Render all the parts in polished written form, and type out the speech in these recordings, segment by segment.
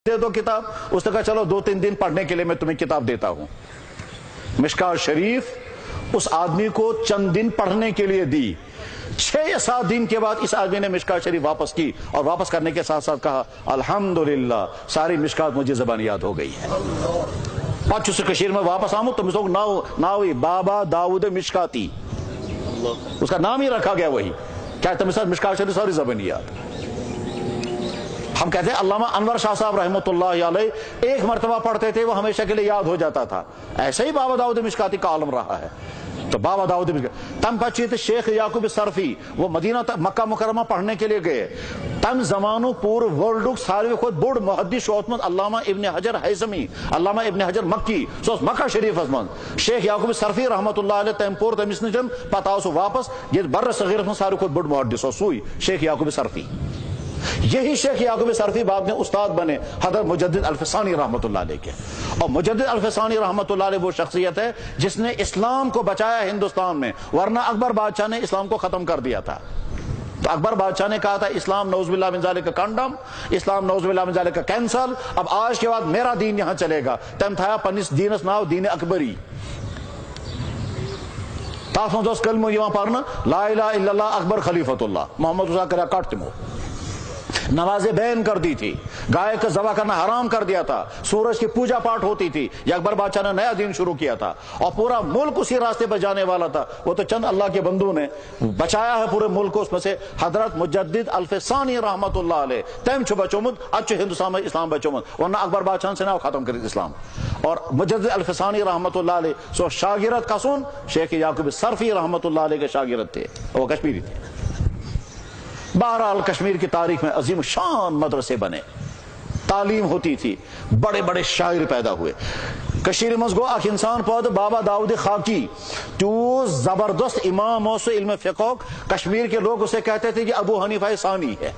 دے دو کتاب. اس نے کہا چلو 2-3 دن پڑھنے کے لیے میں تمہیں کتاب دیتا ہوں. مشکوٰۃ شریف اس آدمی کو چند دن پڑھنے کے لیے دی. 6 یا 7 دن کے بعد اس آدمی نے مشکوٰۃ شریف واپس کی اور واپس کرنے کے ساتھ ساتھ کہا الحمدللہ ساری مشکوٰۃ مجھے زبان یاد ہو گئی ہے. پچ سے کشیر میں واپس آمد تو مسوک ناوی بابا داؤد مشکاتی اس کا نام ہی رکھا گیا. وہی کیا تم ساتھ مشکوٰۃ شریف ساری زبان یاد. ہم کہتے ہیں علامہ انور شاہ صاحب رحمۃ اللہ علیہ ایک مرتبہ پڑھتے تھے وہ ہمیشہ کے لیے یاد ہو جاتا تھا. ایسے ہی بابا داؤد مشکاتی کا عالم رہا ہے. تو بابا داؤد تم پچیت شیخ یعقوب صرفی وہ مدینہ مکہ مکرمہ پڑھنے کے لیے گئے. تم زمانو پور ورلڈ ساروی خود بوڑ محدث شوتمت علامہ ابن حجر حیثمی علامہ ابن حجر مکی سو مکہ شریف من شیخ یعقوب صرفی رحمۃ اللہ علیہ تم پور تمس نشن پتہ آو واپس یہ بر صغیر من ساروی خود بوڑ محدث سوئی شیخ یعقوب صرفی. یہی شیخ یعقوب صرفی بعد میں استاد بنے حضرت مجدد الفسانی رحمۃ اللہ علیہ کے. اور مجدد الفسانی رحمۃ اللہ علیہ وہ شخصیت ہے جس نے اسلام کو بچایا ہندوستان میں, ورنہ اکبر بادشاہ نے اسلام کو ختم کر دیا تھا. تو اکبر بادشاہ نے کہا تھا اسلام نعوذ باللہ من ذالک کنڈم, اسلام نعوذ باللہ من ذالک کینسل, اب آج کے بعد میرا دین یہاں چلے گا. تم تھا پنس دینس ناو دین اکبری. تاثم دوست کلمہ یہاں پڑھنا لا الہ الا اللہ اکبر خلیفۃ اللہ محمد رضا کرا کاٹ تمو. نمازیں بین کر دی تھی, گائے کا ذبح کرنا حرام کر دیا تھا, سورج کی پوجا پاٹ ہوتی تھی. یہ اکبر بادشاہ نے نیا دین شروع کیا تھا اور پورا ملک اسی راستے پر جانے والا تھا. وہ تو چند اللہ کے بندوں نے بچایا ہے پورے ملک کو. اس میں سے حضرت مجدد الفسانی رحمۃ اللہ علیہ تم چھو بچومد اچھو ہندوستان میں اسلام بچومد, ورنہ اکبر بادشاہ سے نہ ختم کری اسلام. اور مجدد الفسانی رحمۃ اللہ علیہ سو شاگرد کسون شیخ یعقوب صرفی رحمۃ اللہ علیہ کے شاگرد تھے, وہ کشمیری تھے. بہرحال کشمیر کی تاریخ میں عظیم شان مدرسے بنے, تعلیم ہوتی تھی, بڑے بڑے شاعر پیدا ہوئے. کشیر مز گو اخ انسان پود بابا داؤد خاکی تو زبردست امام و علم فقہ. کشمیر کے لوگ اسے کہتے تھے کہ ابو حنیفہ ثانی ہے,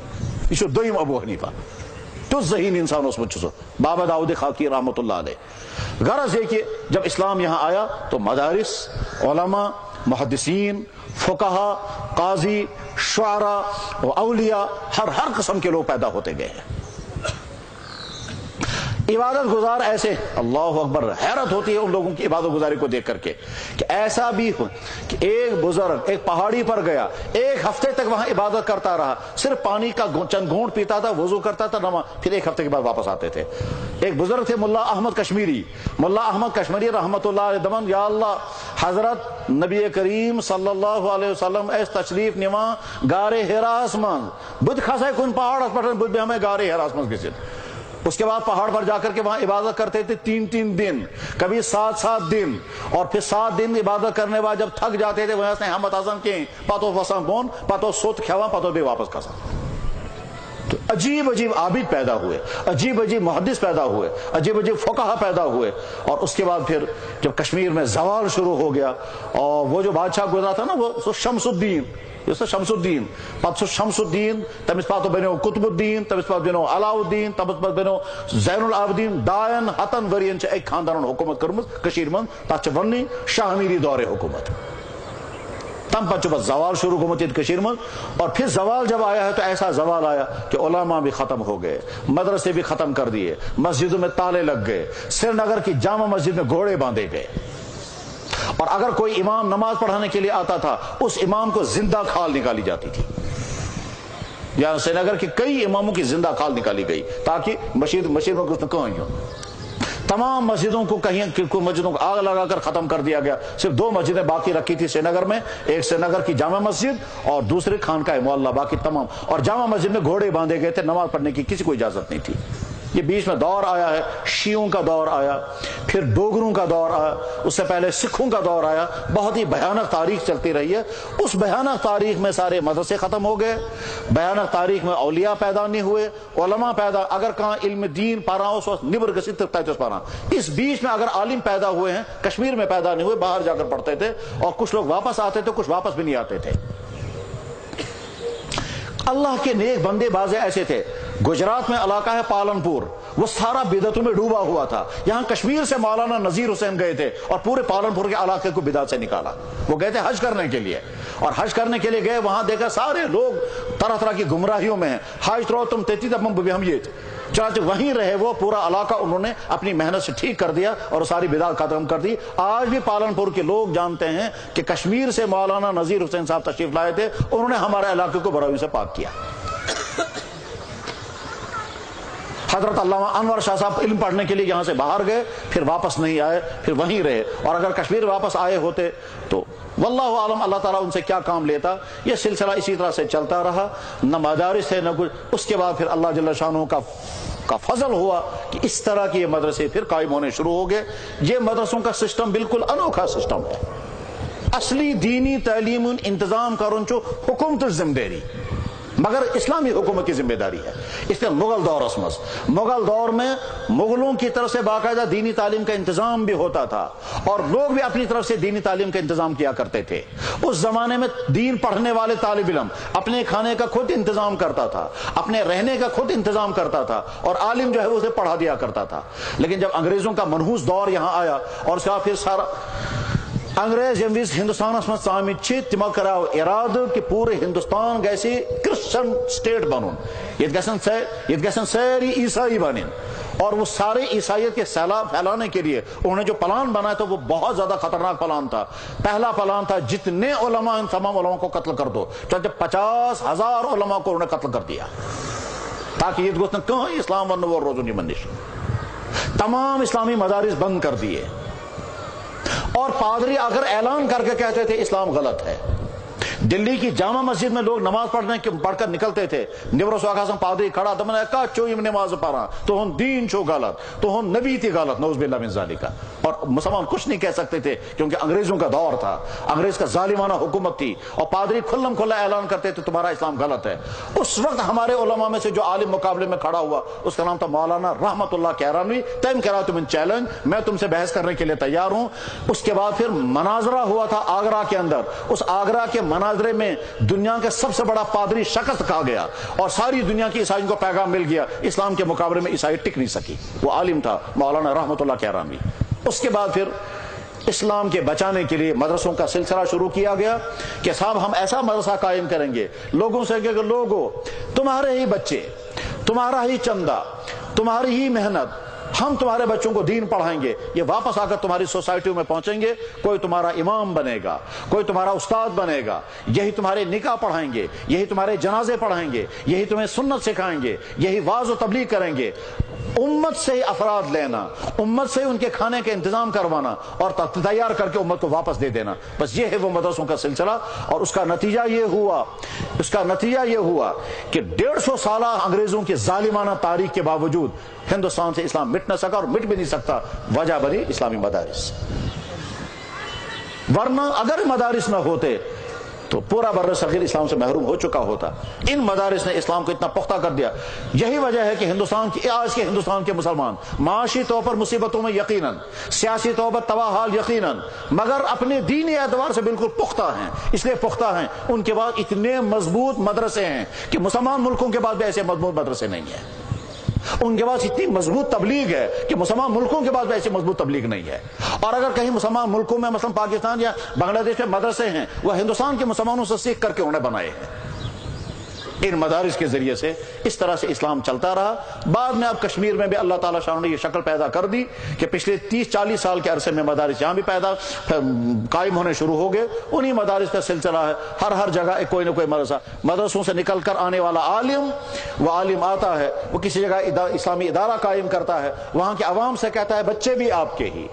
یہ دویم ابو حنیفہ. تو ذہین انسان اس مجھ بابا داؤد خاکی رحمۃ اللہ علیہ. غرض ہے کہ جب اسلام یہاں آیا تو مدارس, علماء, محدثین, فقہا, قاضی, شعراء و اولیاء ہر قسم کے لوگ پیدا ہوتے گئے ہیں. عبادت گزار ایسے اللہ اکبر حیرت ہوتی ہے ان لوگوں کی عبادت گزاری کو دیکھ کر کے کہ ایسا بھی ہو کہ ایک بزرگ ایک پہاڑی پر گیا, 1 ہفتے تک وہاں عبادت کرتا رہا, صرف پانی کا چند گھونٹ پیتا تھا, وضو کرتا تھا, نماز, پھر 1 ہفتے کے بعد واپس آتے تھے. ایک بزرگ تھے ملا احمد کشمیری. ملا احمد کشمیری رحمۃ اللہ علیہ دمن یا اللہ حضرت نبی کریم صلی اللہ علیہ وسلم اس تشریف نما گارے ہراس من بدھ خاصا کن پہاڑ پر بدھ بھی ہمیں گارے ہراس من کسی. اس کے بعد پہاڑ پر جا کر کے وہاں عبادت کرتے تھے 3 دن, کبھی 7 دن, اور پھر 7 دن عبادت کرنے بعد جب تھک جاتے تھے وہاں سے ہمت اعظم کے پتو فسم بون پتو سوت کھوا پتو دے واپس کھسا. تو عجیب عابد پیدا ہوئے, عجیب محدث پیدا ہوئے, عجیب فقہا پیدا ہوئے. اور اس کے بعد پھر جب کشمیر میں زوال شروع ہو گیا اور وہ جو بادشاہ گزرا تھا نا وہ شمس الدین, شمس الدین پتہ شمس الدین تمس پتہ بنو قطب الدین, تمس پتہ بنو علاء الدین, تمس پتہ بنو زین العابدین. 2 ورین ایک خاندان حکومت کرمت کشیر من تک ونی شاہ میری دور حکومت. تم پتہ بس زوال شروع گمت کشیر من. اور پھر زوال جب آیا ہے تو ایسا زوال آیا کہ علماء بھی ختم ہو گئے, مدرسے بھی ختم کر دیے, مسجدوں میں تالے لگ گئے, سری نگر کی جامع مسجد میں گھوڑے باندھے گئے. اور اگر کوئی امام نماز پڑھانے کے لیے آتا تھا اس امام کو زندہ کھال نکالی جاتی تھی. یہاں سری نگر کے کئی اماموں کی زندہ کھال نکالی گئی تاکہ مسجد میں کچھ نہ کہیں ہو. تمام مسجدوں کو مسجدوں کو آگ لگا کر ختم کر دیا گیا. صرف 2 مسجدیں باقی رکھی تھی سری نگر میں, ایک سری نگر کی جامع مسجد اور دوسری خانقاہ معلیٰ, باقی تمام. اور جامع مسجد میں گھوڑے باندھے گئے تھے, نماز پڑھنے کی کسی کو اجازت نہیں تھی. یہ بیچ میں دور آیا ہے, شیعوں کا دور آیا, پھر ڈوگروں کا دور آیا, اس سے پہلے سکھوں کا دور آیا. بہت ہی بھیانک تاریخ چلتی رہی ہے. اس بھیانک تاریخ میں سارے مدرسے ختم ہو گئے, بھیانک تاریخ میں اولیاء پیدا نہیں ہوئے, علماء پیدا, اگر کہاں علم دین پارا اس وقت نبر گسیت پارا. اس بیچ میں اگر عالم پیدا ہوئے ہیں کشمیر میں پیدا نہیں ہوئے, باہر جا کر پڑھتے تھے, اور کچھ لوگ واپس آتے تھے, کچھ واپس بھی نہیں آتے تھے. اللہ کے نیک بندے بازے ایسے تھے. گجرات میں علاقہ ہے پالنپور، وہ سارا بدعتوں میں ڈوبا ہوا تھا. یہاں کشمیر سے مولانا نذیر حسین گئے تھے اور پورے پالنپور کے علاقے کو بدعت سے نکالا. وہ گئے تھے حج کرنے کے لیے، اور حج کرنے کے لیے گئے، وہاں دیکھا سارے لوگ طرح طرح کی گمراہیوں میں ہیں. حج تو تم تیتی تب ہم یہ چنانچہ وہیں رہے. وہ پورا علاقہ انہوں نے اپنی محنت سے ٹھیک کر دیا اور ساری بدعت ختم کر دی. آج بھی پالنپور کے لوگ جانتے ہیں کہ کشمیر سے مولانا نذیر حسین صاحب تشریف لائے تھے، انہوں نے ہمارے علاقے کو برائی سے پاک کیا. حضرت علامہ انور شاہ صاحب علم پڑھنے کے لیے یہاں سے باہر گئے، پھر واپس نہیں آئے، پھر وہیں رہے. اور اگر کشمیر واپس آئے ہوتے تو واللہ عالم اللہ تعالیٰ ان سے کیا کام لیتا. یہ سلسلہ اسی طرح سے چلتا رہا، نہ مدارس ہے نہ کچھ. اس کے بعد پھر اللہ جل شانہ کا فضل ہوا کہ اس طرح کے یہ مدرسے پھر قائم ہونے شروع ہو گئے. یہ مدرسوں کا سسٹم بالکل انوکھا سسٹم ہے. اصلی دینی تعلیم انتظام کرن حکومت ذمہ داری، مگر اسلامی حکومت کی ذمہ داری ہے. اس لیے مغل دور میں مغلوں کی طرف سے باقاعدہ دینی تعلیم کا انتظام بھی ہوتا تھا، اور لوگ بھی اپنی طرف سے دینی تعلیم کا انتظام کیا کرتے تھے. اس زمانے میں دین پڑھنے والے طالب علم اپنے کھانے کا خود انتظام کرتا تھا، اپنے رہنے کا خود انتظام کرتا تھا، اور عالم جو ہے اسے پڑھا دیا کرتا تھا. لیکن جب انگریزوں کا منحوس دور یہاں آیا، اور اس کا پھر سارا انگریز ہندوستانس مز آمت تمو کراو ارادہ کہ پورے ہندوستان گژھِ کرسچن سٹیٹ بنن، یہ گژھن ساری عیسائی بنن. اور وہ سارے عیسائیت کے سیلاب پھیلانے کے لیے انہوں نے جو پلان بنایا تھا وہ بہت زیادہ خطرناک پلان تھا. پہلا پلان تھا جتنے علماء ان تمام علماء کو قتل کر دو. 50,000 علماء کو انہوں نے قتل کر دیا تاکہ یہ گوتن کہیں اسلام ون وہ روزو نہیں بندش. تمام اسلامی مدارس بند کر دیے، اور پادری اگر اعلان کر کے کہتے تھے اسلام غلط ہے. دلی کی جامع مسجد میں لوگ نماز پڑھ کر نکلتے تھے، نیبرو سواگاسم پادری کھڑا تھا، میں نے کہا چو یم نماز پڑھا تو ہم دین چو غلط، تو ہم نبی تھی غلط، نعوذ باللہ من ذالک. اور مسلمان کچھ نہیں کہہ سکتے تھے کیونکہ انگریزوں کا دور تھا، انگریز کا ظالمانہ حکومت تھی، اور پادری کھلم کھلا اعلان کرتے تھے تمہارا اسلام غلط ہے. اس وقت ہمارے علماء میں سے جو عالم مقابلے میں کھڑا ہوا اس کا نام تھا مولانا رحمت اللہ کیرانوی. تم کرا تم چیلنج، میں تم سے بحث کرنے کے لیے تیار ہوں. اس کے بعد پھر مناظرہ ہوا تھا آگرہ کے اندر. اس آگرہ کے مناظرے میں دنیا کا سب سے بڑا پادری شخص کہا گیا، اور ساری دنیا کی عیسائیوں کو پیغام مل گیا. اسلام کے مقابلے میں عیسائی ٹک نہیں سکی. وہ عالم تھا مولانا رحمت اللہ کیرانوی. اس کے بعد پھر اسلام کے بچانے کے لیے مدرسوں کا سلسلہ شروع کیا گیا کہ صاحب ہم ایسا مدرسہ قائم کریں گے لوگوں سے کہ لوگوں تمہارے ہی بچے، تمہارا ہی چندہ، تمہاری ہی محنت، ہم تمہارے بچوں کو دین پڑھائیں گے. یہ واپس آ کر تمہاری سوسائٹیوں میں پہنچیں گے، کوئی تمہارا امام بنے گا، کوئی تمہارا استاد بنے گا، یہی تمہارے نکاح پڑھائیں گے، یہی تمہارے جنازے پڑھائیں گے، یہی تمہیں سنت سکھائیں گے، یہی واعظ و تبلیغ کریں گے. امت سے افراد لینا، امت سے ان کے کھانے کا انتظام کروانا اور تیار کر کے امت کو واپس دے دینا. بس یہ ہے وہ مدرسوں کا سلسلہ. اور اس کا نتیجہ یہ ہوا کہ 150 سالہ انگریزوں کی ظالمانہ تاریخ کے باوجود ہندوستان سے اسلام مٹ نہ سکا، اور مٹ بھی نہیں سکتا. وجہ بنی اسلامی مدارس. ورنہ اگر مدارس نہ ہوتے تو پورا بر صغیر اسلام سے محروم ہو چکا ہوتا. ان مدارس نے اسلام کو اتنا پختہ کر دیا. یہی وجہ ہے کہ آج کے ہندوستان کے مسلمان معاشی طور پر مصیبتوں میں یقیناً، سیاسی طور پر تباہ حال یقیناً، مگر اپنے دینی اعتبار سے بالکل پختہ ہیں. اس لیے پختہ ہیں ان کے بعد اتنے مضبوط مدرسے ہیں کہ مسلمان ملکوں کے بعد بھی ایسے مضبوط مدرسے نہیں ہیں. ان کے پاس اتنی مضبوط تبلیغ ہے کہ مسلمان ملکوں کے بعد ایسی مضبوط تبلیغ نہیں ہے. اور اگر کہیں مسلمان ملکوں میں مثلا پاکستان یا بنگلہ دیش میں مدرسے ہیں، وہ ہندوستان کے مسلمانوں سے سیکھ کر کے انہیں بنائے ہیں. ان مدارس کے ذریعے سے اس طرح سے اسلام چلتا رہا. بعد میں اب کشمیر میں بھی اللہ تعالیٰ شاہ نے یہ شکل پیدا کر دی کہ پچھلے 30-40 سال کے عرصے میں مدارس یہاں بھی قائم ہونے شروع ہو گئے. انہی مدارس کا سلسلہ ہے. ہر جگہ کوئی نہ کوئی مدرسہ. مدرسوں سے نکل کر آنے والا عالم، وہ عالم آتا ہے، وہ کسی جگہ اسلامی ادارہ قائم کرتا ہے، وہاں کے عوام سے کہتا ہے بچے بھی آپ کے ہی،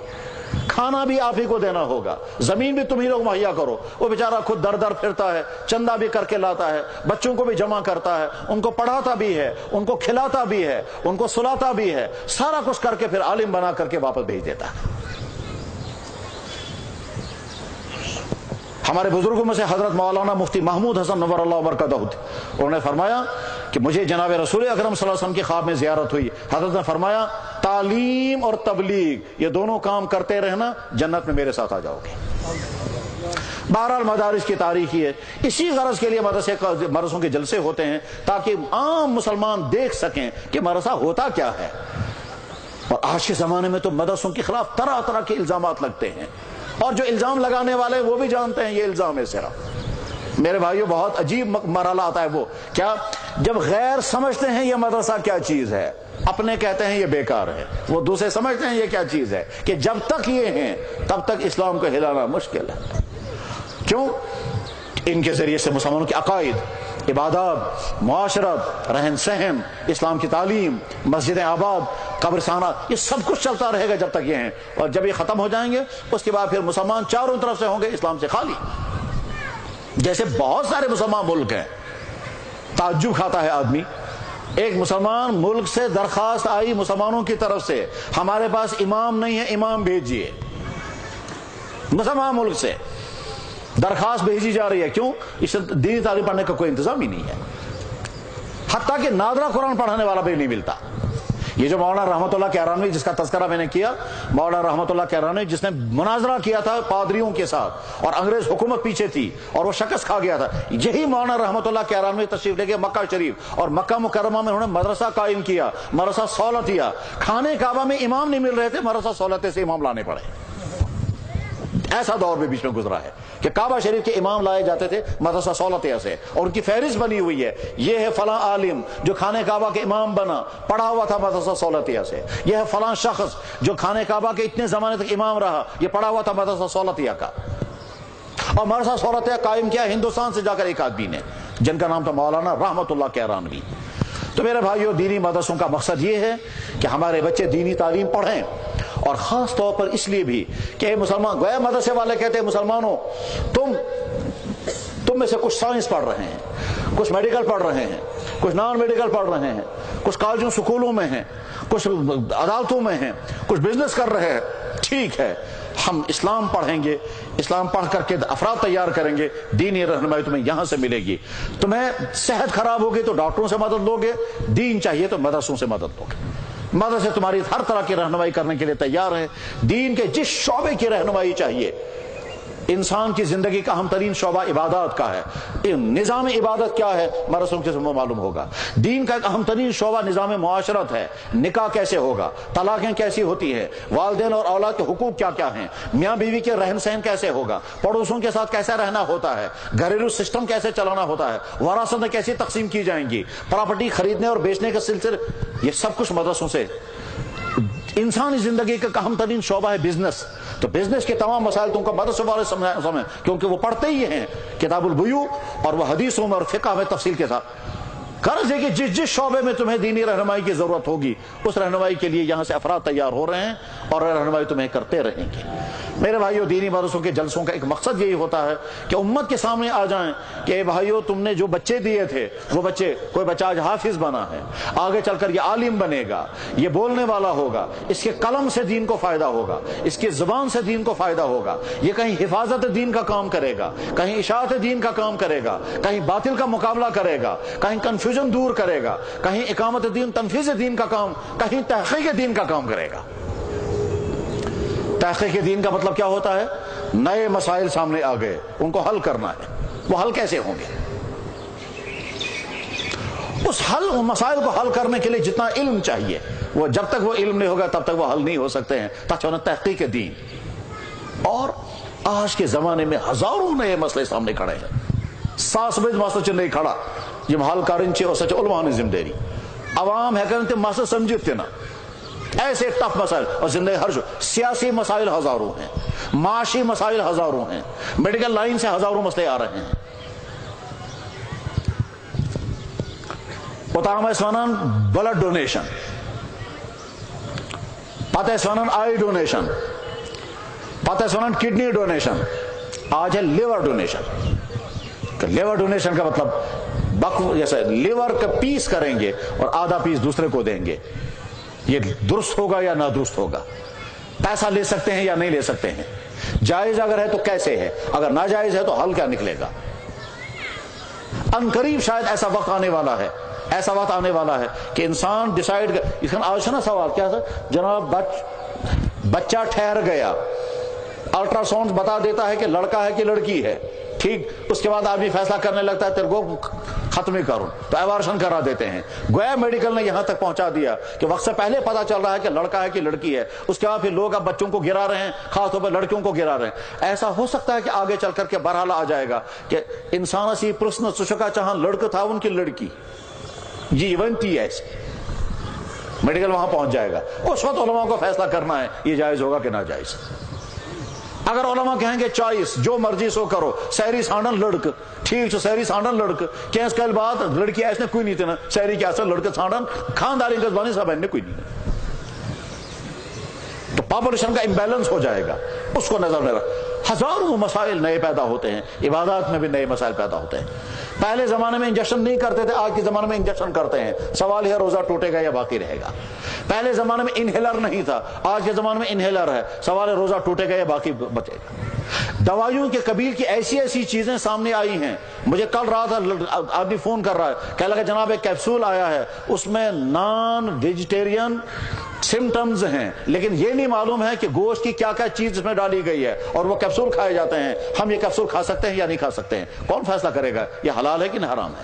کھانا بھی آپ ہی کو دینا ہوگا، زمین بھی تم ہی لوگ مہیا کرو. وہ بیچارہ خود در در پھرتا ہے، چندہ بھی کر کے لاتا ہے، بچوں کو بھی جمع کرتا ہے، ان کو پڑھاتا بھی ہے، ان کو کھلاتا بھی ہے، ان کو سلاتا بھی ہے، سارا کچھ کر کے پھر عالم بنا کر کے واپس بھیج دیتا ہے. ہمارے بزرگوں میں سے حضرت مولانا مفتی محمود حسن نور اللہ وبرکاتہ، انہوں نے فرمایا کہ مجھے جناب رسول اکرم صلی اللہ علیہ وسلم کی خواب میں زیارت ہوئی. حضرت نے فرمایا تعلیم اور تبلیغ یہ دونوں کام کرتے رہنا، جنت میں میرے ساتھ آ جاؤ گے. بہرحال مدارس کی تاریخی ہے، اسی غرض کے لیے مدرسوں کے جلسے ہوتے ہیں تاکہ عام مسلمان دیکھ سکیں کہ مدرسہ ہوتا کیا ہے۔ اور آج کے زمانے میں تو مدرسوں کے خلاف طرح طرح کے الزامات لگتے ہیں، اور جو الزام لگانے والے وہ بھی جانتے ہیں یہ الزام ہے صرف۔ میرے بھائیو بہت عجیب مرحلہ آتا ہے وہ کیا، جب غیر سمجھتے ہیں یہ مدرسہ کیا چیز ہے، اپنے کہتے ہیں یہ بیکار ہے، وہ دوسرے سمجھتے ہیں یہ کیا چیز ہے، کہ جب تک یہ ہیں تب تک اسلام کو ہلانا مشکل ہے۔ کیوں؟ ان کے ذریعے سے مسلمانوں کے عقائد، عبادات، معاشرت، رہن سہن، اسلام کی تعلیم، مسجدیں آباد، قبرستانات، یہ سب کچھ چلتا رہے گا جب تک یہ ہیں، اور جب یہ ختم ہو جائیں گے اس کے بعد پھر مسلمان چاروں طرف سے ہوں گے اسلام سے خالی۔ جیسے بہت سارے مسلمان ملک ہیں، تعجب کھاتا ہے آدمی، ایک مسلمان ملک سے درخواست آئی مسلمانوں کی طرف سے، ہمارے پاس امام نہیں ہے، امام بھیجیے۔ مسلمان ملک سے درخواست بھیجی جا رہی ہے، کیوں؟ اس سے دینی تعلیم پڑھنے کا کوئی انتظام ہی نہیں ہے، حتیٰ کہ نادرہ قرآن پڑھانے والا بھی نہیں ملتا۔ یہ جو مولانا رحمت اللہ کیرانوی جس کا تذکرہ میں نے کیا، مولانا رحمت اللہ کیرانوی جس نے مناظرہ کیا تھا پادریوں کے ساتھ اور انگریز حکومت پیچھے تھی اور وہ شکست کھا گیا تھا، یہی مولانا رحمت اللہ کیرانوی تشریف لے گئے مکہ شریف، اور مکہ مکرمہ میں انہوں نے مدرسہ قائم کیا، مدرسہ سہولتیہ۔ خانے کعبہ میں امام نہیں مل رہے تھے، مدرسہ سہولتیہ سے امام لانے پڑے۔ ایسا دور بھی بیچ میں گزرا ہے کہ کعبہ شریف کے امام لائے جاتے تھے مدرسہ سہولتیہ سے، اور ان کی فہرست بنی ہوئی ہے، یہ ہے فلاں عالم جو خانہ کعبہ کے امام بنا، پڑھا ہوا تھا مدرسہ سہولتیہ سے، یہ ہے فلاں شخص جو خانہ کعبہ کے اتنے زمانے تک امام رہا، یہ پڑھا ہوا تھا مدرسہ سہولتیہ کا۔ اور مدرسہ سہولتیہ قائم کیا ہندوستان سے جا کر ایک آدمی نے، جن کا نام تھا مولانا رحمت اللہ کیرانوی۔ تو میرے بھائیو، دینی مدرسوں کا مقصد یہ ہے کہ ہمارے بچے دینی تعلیم پڑھیں، اور خاص طور پر اس لیے بھی کہ مسلمان گویا مدرسے والے کہتے ہیں مسلمانوں تم میں سے کچھ سائنس پڑھ رہے ہیں، کچھ میڈیکل پڑھ رہے ہیں، کچھ نان میڈیکل پڑھ رہے ہیں، کچھ کالجوں سکولوں میں ہیں، کچھ عدالتوں میں ہیں، کچھ بزنس کر رہے ہیں، ٹھیک ہے، ہم اسلام پڑھیں گے، اسلام پڑھ کر کے افراد تیار کریں گے، دینی رہنمائی تمہیں یہاں سے ملے گی۔ تمہیں صحت خراب ہوگی تو ڈاکٹروں سے مدد لو گے، دین چاہیے تو مدرسوں سے مدد لو گے۔ مدرسے تمہاری ہر طرح کی رہنمائی کرنے کے لیے تیار ہیں، دین کے جس شعبے کی رہنمائی چاہیے۔ انسان کی زندگی کا اہم ترین شعبہ عبادات کا ہے، نظام عبادت کیا ہے مدرسوں کے ذمہ معلوم ہوگا۔ دین کا ایک اہم ترین شعبہ نظام معاشرت ہے، نکاح کیسے ہوگا، طلاقیں کیسی ہوتی ہیں، والدین اور اولاد کے حقوق کیا کیا ہیں، میاں بیوی کے رہن سہن کیسے ہوگا، پڑوسوں کے ساتھ کیسے رہنا ہوتا ہے، گھریلو سسٹم کیسے چلانا ہوتا ہے، وراثتیں کیسی تقسیم کی جائیں گی، پراپرٹی خریدنے اور بیچنے کے سلسلے، یہ سب کچھ مدرسوں سے۔ انسانی زندگی کا اہم ترین شعبہ ہے بزنس، تو بزنس کے تمام مسائل تم کو مدرسے والے سمجھیں، کیونکہ وہ پڑھتے ہی ہیں کتاب البیوع، اور وہ حدیثوں میں اور فقہ میں تفصیل کے ساتھ۔ غرض ہے کہ جس شعبے میں تمہیں دینی رہنمائی کی ضرورت ہوگی اس رہنمائی کے لیے یہاں سے افراد تیار ہو رہے ہیں اور رہنمائی تمہیں کرتے رہیں گے۔ میرے بھائیو، دینی مدرسوں کے جلسوں کا ایک مقصد یہی ہوتا ہے کہ امت کے سامنے آ جائیں کہ بھائیو تم نے جو بچے دیے تھے، وہ بچے، کوئی بچہ آج حافظ بنا ہے، آگے چل کر یہ عالم بنے گا، یہ بولنے والا ہوگا، اس کے قلم سے دین کو فائدہ ہوگا، اس کی زبان سے دین کو فائدہ ہوگا، یہ کہیں حفاظت دین کا کام کرے گا، کہیں اشاعت دین کا کام کرے گا، کہیں باطل کا مقابلہ کرے گا، کہیں کنفیوژن دور کرے گا، کہیں اقامت دین، تنفیذ دین کا کام، کہیں تحقیق دین کا کام کرے گا۔ تحقیق دین کا مطلب کیا ہوتا ہے؟ نئے مسائل سامنے آ گئے، ان کو حل کرنا ہے، وہ حل کیسے ہوں گے؟ اس مسائل کو حل کرنے کے لیے جتنا علم چاہیے، وہ جب تک وہ علم نہیں ہوگا تب تک وہ حل نہیں ہو سکتے ہیں۔ تحقیق دین، اور آج کے زمانے میں ہزاروں نئے مسئلے سامنے کھڑے ہیں، ساسبج مسئلہ نہیں کھڑا، یہ حل کرنچے اور سچ علماء نے ذمہ داری، عوام ہے کرتے مسئلہ سمجھتے نا، ایسے ٹف مسائل، اور زندگی ہر سیاسی مسائل ہزاروں ہیں، معاشی مسائل ہزاروں ہیں، میڈیکل لائن سے ہزاروں مسئلے آ رہے ہیں۔ پتہ ہے سوانان بلڈ ڈونیشن، پتہ ہے سوانان آئی ڈونیشن، پتہ ہے سوانان کڈنی ڈونیشن، آج ہے لیور ڈونیشن۔ لیور ڈونیشن کا مطلب جیسے لیور کا پیس کریں گے اور آدھا پیس دوسرے کو دیں گے، یہ درست ہوگا یا نادرست ہوگا؟ پیسہ لے سکتے ہیں یا نہیں لے سکتے ہیں؟ جائز اگر ہے تو کیسے ہے؟ اگر ناجائز ہے تو حل کیا نکلے گا؟ ان قریب شاید ایسا وقت آنے والا ہے، ایسا وقت آنے والا ہے کہ انسان ڈیسائیڈ، اس کا آج نا سوال کیا تھا جناب، بچہ ٹھہر گیا، الٹراساؤنڈ بتا دیتا ہے کہ لڑکا ہے کہ لڑکی ہے، ٹھیک، اس کے بعد آدمی فیصلہ کرنے لگتا ہے تیرے کو ختم ہی کروں، تو ایبارشن کرا دیتے ہیں۔ گویا میڈیکل نے یہاں تک پہنچا دیا کہ وقت سے پہلے پتا چل رہا ہے کہ لڑکا ہے کہ لڑکی ہے، اس کے بعد پھر لوگ اب بچوں کو گرا رہے ہیں، خاص طور پر لڑکیوں کو گرا رہے ہیں۔ ایسا ہو سکتا ہے کہ آگے چل کر کے برحال آ جائے گا کہ انسان اسی پرسن سشکا چاہاں لڑکا تھا ان کی لڑکی جیون تھی ایسی، میڈیکل وہاں پہنچ جائے گا۔ اس وقت علماء کو فیصلہ کرنا ہے یہ جائز ہوگا کہ ناجائز۔ اگر علماء کہیں گے چوائس جو مرضی سو کرو، سہری سانڈن لڑک ٹھیک چھو، سہری سانڈن لڑک کیس کل بات لڑکی ایسے کوئی نہیں تھی نا، سہری کی ایسا لڑکے سانڈن خانداری گزبانی صاحب نے کوئی نہیں، تو پاپولیشن کا امبیلنس ہو جائے گا، اس کو نظر میں رکھ۔ ہزاروں مسائل نئے پیدا ہوتے ہیں، عبادات میں بھی نئے مسائل پیدا ہوتے ہیں۔ پہلے زمانے میں انجیکشن نہیں کرتے تھے، آج کے زمانے میں انجیکشن کرتے ہیں، سوال ہے روزہ ٹوٹے گا یا باقی رہے گا۔ پہلے زمانے میں انہیلر نہیں تھا، آج کے زمانے میں انہیلر ہے، سوال ہے روزہ ٹوٹے گا یا باقی بچے گا۔ دوائیوں کے قبیل کی ایسی ایسی چیزیں سامنے آئی ہیں۔ مجھے کل رات آدمی فون کر رہا ہے، کہہ لگا جناب ایک کیپسول آیا ہے، اس میں نان ویجیٹیرین سمٹمز ہیں، لیکن یہ نہیں معلوم ہے کہ گوشت کی کیا کیا چیز اس میں ڈالی گئی ہے، اور وہ کیپسول کھائے جاتے ہیں۔ ہم یہ کیپسول کھا سکتے ہیں یا نہیں کھا سکتے ہیں؟ کون فیصلہ کرے گا یہ حلال ہے کہ حرام ہے؟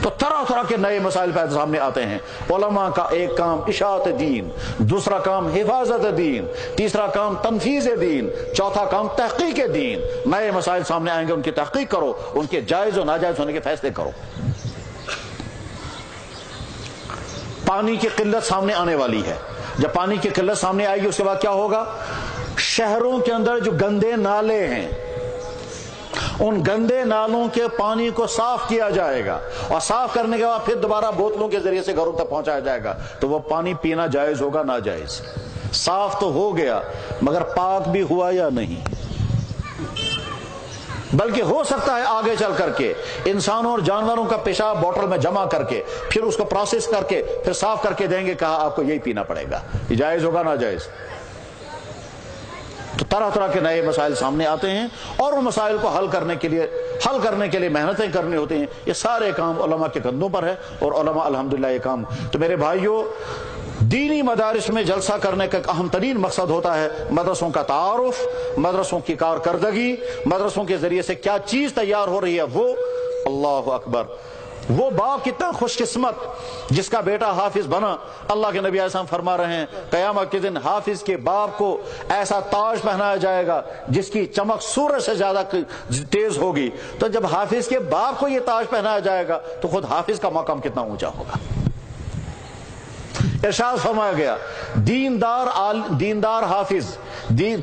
تو طرح طرح کے نئے مسائل پیدا سامنے آتے ہیں۔ علماء کا ایک کام اشاعت دین، دوسرا کام حفاظت دین، تیسرا کام تنفیذ دین، چوتھا کام تحقیق دین۔ نئے مسائل سامنے آئیں گے، ان کی تحقیق کرو، ان کے جائز و ناجائز ہونے کے فیصلے کرو۔ پانی کی قلت سامنے آنے والی ہے، جب پانی کی قلت سامنے آئے گی اس کے بعد کیا ہوگا؟ شہروں کے اندر جو گندے نالے ہیں، ان گندے نالوں کے پانی کو صاف کیا جائے گا، اور صاف کرنے کے بعد پھر دوبارہ بوتلوں کے ذریعے سے گھروں تک پہنچایا جائے گا، تو وہ پانی پینا جائز ہوگا ناجائز؟ صاف تو ہو گیا مگر پاک بھی ہوا یا نہیں؟ بلکہ ہو سکتا ہے آگے چل کر کے انسانوں اور جانوروں کا پیشاب بوتل میں جمع کر کے پھر اس کو پروسیس کر کے پھر صاف کر کے دیں گے، کہا آپ کو یہی پینا پڑے گا، یہ جائز ہوگا ناجائز؟ تو طرح طرح کے نئے مسائل سامنے آتے ہیں، اور ان مسائل کو حل کرنے کے لیے محنتیں کرنی ہوتی ہیں۔ یہ سارے کام علماء کے کندھوں پر ہے، اور علماء الحمدللہ یہ کام۔ تو میرے بھائیوں، دینی مدارس میں جلسہ کرنے کا اہم ترین مقصد ہوتا ہے مدرسوں کا تعارف، مدرسوں کی کارکردگی، مدرسوں کے ذریعے سے کیا چیز تیار ہو رہی ہے وہ۔ اللہ اکبر، وہ باپ کتنا خوش قسمت جس کا بیٹا حافظ بنا۔ اللہ کے نبی علیہ السلام فرما رہے ہیں قیامت کے دن حافظ کے باپ کو ایسا تاج پہنایا جائے گا جس کی چمک سورج سے زیادہ تیز ہوگی۔ تو جب حافظ کے باپ کو یہ تاج پہنایا جائے گا تو خود حافظ کا مقام کتنا اونچا ہوگا۔ ارشاد فرمایا گیا دیندار حافظ،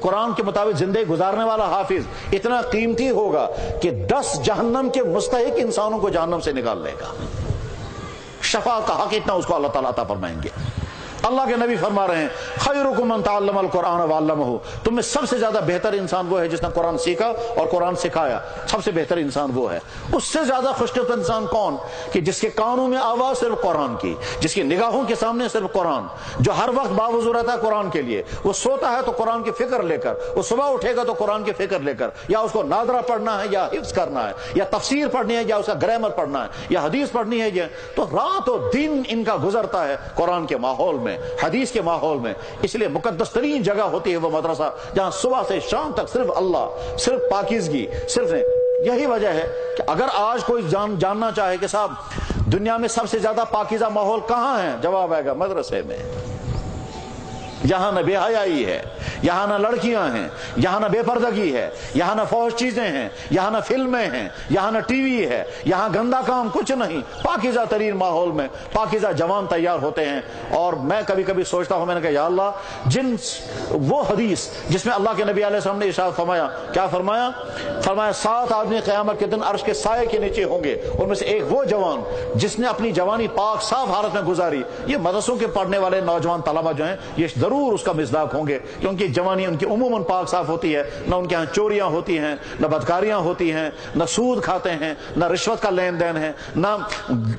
قرآن کے مطابق زندگی گزارنے والا حافظ اتنا قیمتی ہوگا کہ 10 جہنم کے مستحق انسانوں کو جہنم سے نکال لے گا۔ شفاعت کا حق اتنا اس کو اللہ تعالیٰ عطا فرمائیں گے۔ اللہ کے نبی فرما رہے ہیں خیرکم من تعلم القرآن وعلمہ، تم میں سب سے زیادہ بہتر انسان وہ ہے جس نے قرآن سیکھا اور قرآن سکھایا۔ سب سے بہتر انسان وہ ہے۔ اس سے زیادہ خوش قسمت انسان کون؟ کہ جس کے کانوں میں آواز صرف قرآن کی، جس کی نگاہوں کے سامنے صرف قرآن، جو ہر وقت باوضو رہتا ہے قرآن کے لیے، وہ سوتا ہے تو قرآن کی فکر لے کر، وہ صبح اٹھے گا تو قرآن کی فکر لے کر، یا اس کو نادرہ پڑھنا ہے یا حفظ کرنا ہے، یا تفسیر پڑھنی ہے یا اس کا گرامر پڑھنا ہے، یا حدیث پڑھنی ہے، تو رات و دن ان کا گزرتا ہے قرآن کے ماحول میں، حدیث کے ماحول میں۔ اس لیے مقدس ترین جگہ ہوتی ہے وہ مدرسہ جہاں صبح سے شام تک صرف اللہ، صرف پاکیزگی، صرف یہی وجہ ہے کہ اگر آج کوئی جاننا چاہے کہ صاحب دنیا میں سب سے زیادہ پاکیزہ ماحول کہاں ہے، جواب آئے گا مدرسے میں۔ یہاں نہ بے حیائی ہے، یہاں نہ لڑکیاں ہیں، یہاں نہ بے پردگی ہے، یہاں نہ فحش چیزیں ہیں، یہاں نہ فلمیں ہیں، یہاں نہ ٹی وی ہے، یہاں گندا کام کچھ نہیں۔ پاکیزہ ترین ماحول میں پاکیزہ جوان تیار ہوتے ہیں۔ اور میں کبھی کبھی سوچتا ہوں، میں نے کہا یا اللہ، وہ حدیث جس میں اللہ کے نبی علیہ السلام نے ارشاد فرمایا، کیا فرمایا؟ فرمایا 7 آدمی قیامت کے دن عرش کے سائے کے نیچے ہوں گے، ان میں سے ایک وہ جوان جس نے اپنی جوانی پاک صاف حالت میں گزاری۔ یہ مدرسوں کے پڑھنے والے نوجوان طلبہ جو ہیں یہ ضرور اس کا مصداق ہوں گے، کیونکہ جوانی ان کی عموماً پاک صاف ہوتی ہے، نہ ان کے ہاں چوریاں ہوتی ہیں، نہ بدکاریاں ہوتی ہیں، نہ سود کھاتے ہیں، نہ رشوت کا لین دین ہے، نہ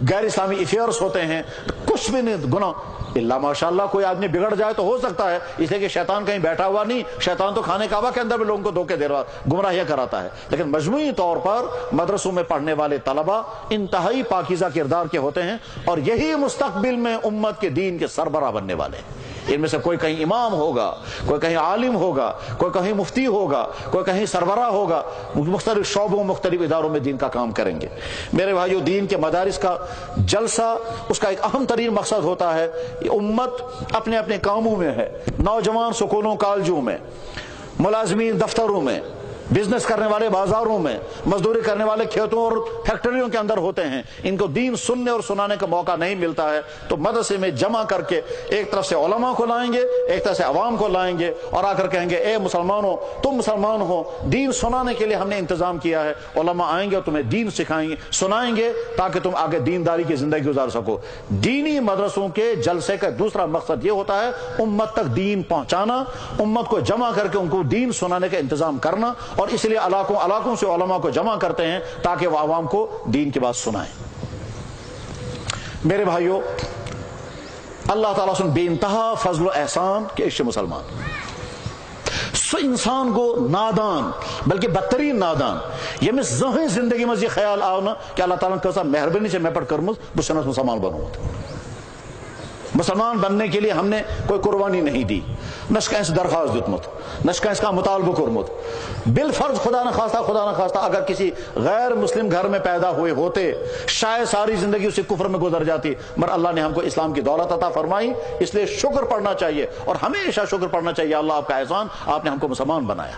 غیر اسلامی افیئرس ہوتے ہیں، کچھ بھی نہیں گناہ اللہ ماشاءاللہ۔ کوئی آدمی بگڑ جائے تو ہو سکتا ہے، اس لیے کہ شیطان کہیں بیٹھا ہوا نہیں، شیطان تو خانے کعبہ کے اندر بھی لوگوں کو دھوکے دے رہا، گمراہیاں کراتا ہے، لیکن مجموعی طور پر مدرسوں میں پڑھنے والے طلبہ انتہائی پاکیزہ کردار کے ہوتے ہیں، اور یہی مستقبل میں امت کے دین کے سربراہ بننے والے ہیں۔ ان میں سے کوئی کہیں امام ہوگا، کوئی کہیں عالم ہوگا، کوئی کہیں مفتی ہوگا، کوئی کہیں سربراہ ہوگا، مختلف شعبوں مختلف اداروں میں دین کا کام کریں گے۔ میرے بھائیو، دین کے مدارس کا جلسہ اس کا ایک اہم ترین مقصد ہوتا ہے، امت اپنے اپنے کاموں میں ہے، نوجوان سکولوں کالجوں میں، ملازمین دفتروں میں، بزنس کرنے والے بازاروں میں، مزدوری کرنے والے کھیتوں اور فیکٹریوں کے اندر ہوتے ہیں، ان کو دین سننے اور سنانے کا موقع نہیں ملتا ہے، تو مدرسے میں جمع کر کے ایک طرف سے علماء کو لائیں گے، ایک طرف سے عوام کو لائیں گے، اور آ کر کہیں گے اے مسلمانوں، تم مسلمان ہو، دین سنانے کے لیے ہم نے انتظام کیا ہے، علماء آئیں گے اور تمہیں دین سکھائیں گے، سنائیں گے، تاکہ تم آگے دینداری کی زندگی گزار سکو۔ دینی مدرسوں کے جلسے کا دوسرا مقصد یہ ہوتا ہے امت تک دین پہنچانا، امت کو جمع کر کے ان کو دین سنانے کا انتظام کرنا، اور اس لیے علاقوں سے علماء کو جمع کرتے ہیں تاکہ وہ عوام کو دین کی بات سنائیں۔ میرے بھائیو، اللہ تعالیٰ سے بے انتہا فضل و احسان کہ عشق مسلمان سو انسان کو نادان بلکہ بدترین نادان یہ میں زہیں زندگی میں یہ خیال آنا کہ اللہ تعالیٰ نے کہا مہربانی سے میں پر کرمز بسنت مسلمان بنوں۔ مسلمان بننے کے لیے ہم نے کوئی قربانی نہیں دی، نشکائیں سے درخواست دیتمت، نشکائیں کا مطالبہ کرمت، بالفرض خدا نخواستہ اگر کسی غیر مسلم گھر میں پیدا ہوئے ہوتے شاید ساری زندگی اسے کفر میں گزر جاتی، مگر اللہ نے ہم کو اسلام کی دولت عطا فرمائی، اس لیے شکر پڑھنا چاہیے اور ہمیشہ شکر پڑھنا چاہیے، اللہ آپ کا احسان، آپ نے ہم کو مسلمان بنایا۔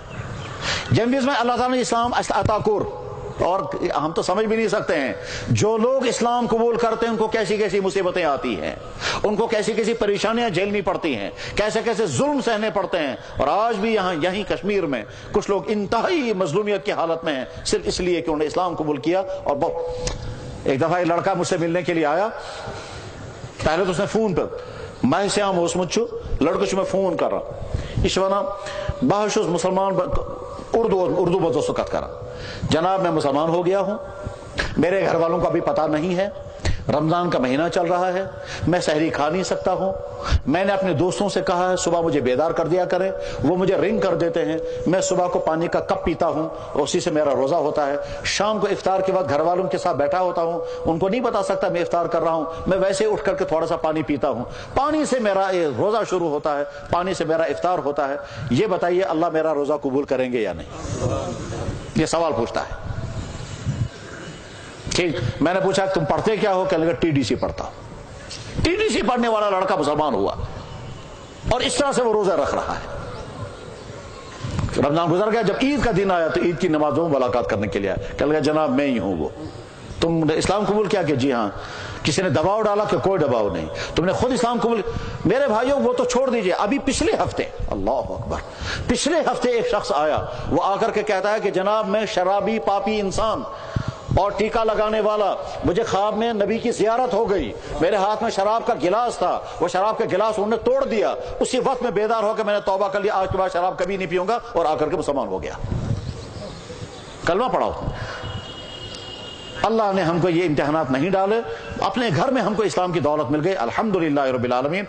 جنگیز میں اللہ تعالیٰ نے اسلام عطا کر، اور ہم تو سمجھ بھی نہیں سکتے ہیں جو لوگ اسلام قبول کرتے ہیں ان کو کیسی کیسی مصیبتیں آتی ہیں، ان کو کیسی کیسی پریشانیاں جھیلنی پڑتی ہیں، کیسے کیسے ظلم سہنے پڑتے ہیں، اور آج بھی یہیں کشمیر میں کچھ لوگ انتہائی مظلومیت کی حالت میں ہیں صرف اس لیے کہ انہوں نے اسلام قبول کیا۔ اور ایک دفعہ ایک لڑکا مجھ سے ملنے کے لیے آیا، پہلے تو اس نے فون پر میں سے عام ہوس مجھو لڑکے سے میں فون کر رہا یہ ونا بہت مسلمان اردو بزو کت کرا، جناب میں مسلمان ہو گیا ہوں، میرے گھر والوں کو ابھی پتہ نہیں ہے، رمضان کا مہینہ چل رہا ہے، میں سحری کھا نہیں سکتا ہوں، میں نے اپنے دوستوں سے کہا ہے صبح مجھے بیدار کر دیا کریں، وہ مجھے رنگ کر دیتے ہیں، میں صبح کو پانی کا کپ پیتا ہوں اور اسی سے میرا روزہ ہوتا ہے، شام کو افطار کے بعد گھر والوں کے ساتھ بیٹھا ہوتا ہوں، ان کو نہیں بتا سکتا میں افطار کر رہا ہوں، میں ویسے اٹھ کر کے تھوڑا سا پانی پیتا ہوں، پانی سے میرا روزہ شروع ہوتا ہے، پانی سے میرا افطار ہوتا ہے، یہ بتائیے اللہ میرا روزہ قبول کریں گے یا نہیں؟ یہ سوال پوچھتا ہے۔ ٹھیک، میں نے پوچھا تم پڑھتے کیا ہو؟ کہنے لگا TDC پڑھتا ہوں۔ TDC پڑھنے والا لڑکا مسلمان ہوا اور اس طرح سے وہ روزہ رکھ رہا ہے۔ رمضان گزر گیا، جب عید کا دن آیا تو عید کی نمازوں میں ملاقات کرنے کے لیے آیا، کہنے لگا جناب میں ہی ہوں وہ، تم نے اسلام قبول کیا؟ کہ جی ہاں۔ کسی نے دباؤ ڈالا؟ کہ کوئی دباؤ نہیں، تم نے خود اسلام قبول۔ میرے بھائیوں وہ تو چھوڑ دیجئے، ابھی پچھلے ہفتے، اللہ اکبر، پچھلے ہفتے ایک شخص آیا، وہ آ کر کے کہتا ہے کہ جناب میں شرابی پاپی انسان اور ٹیکا لگانے والا، مجھے خواب میں نبی کی زیارت ہو گئی، میرے ہاتھ میں شراب کا گلاس تھا، وہ شراب کا گلاس انہوں نے توڑ دیا، اسی وقت میں بیدار ہو کے میں نے توبہ کر لیا، آج کے بعد شراب کبھی نہیں پیوں گا، اور آ کر کے مسلمان ہو گیا، کلمہ پڑھاؤ۔ اللہ نے ہم کو یہ امتحانات نہیں ڈالے، اپنے گھر میں ہم کو اسلام کی دولت مل گئی، الحمدللہ رب العالمین۔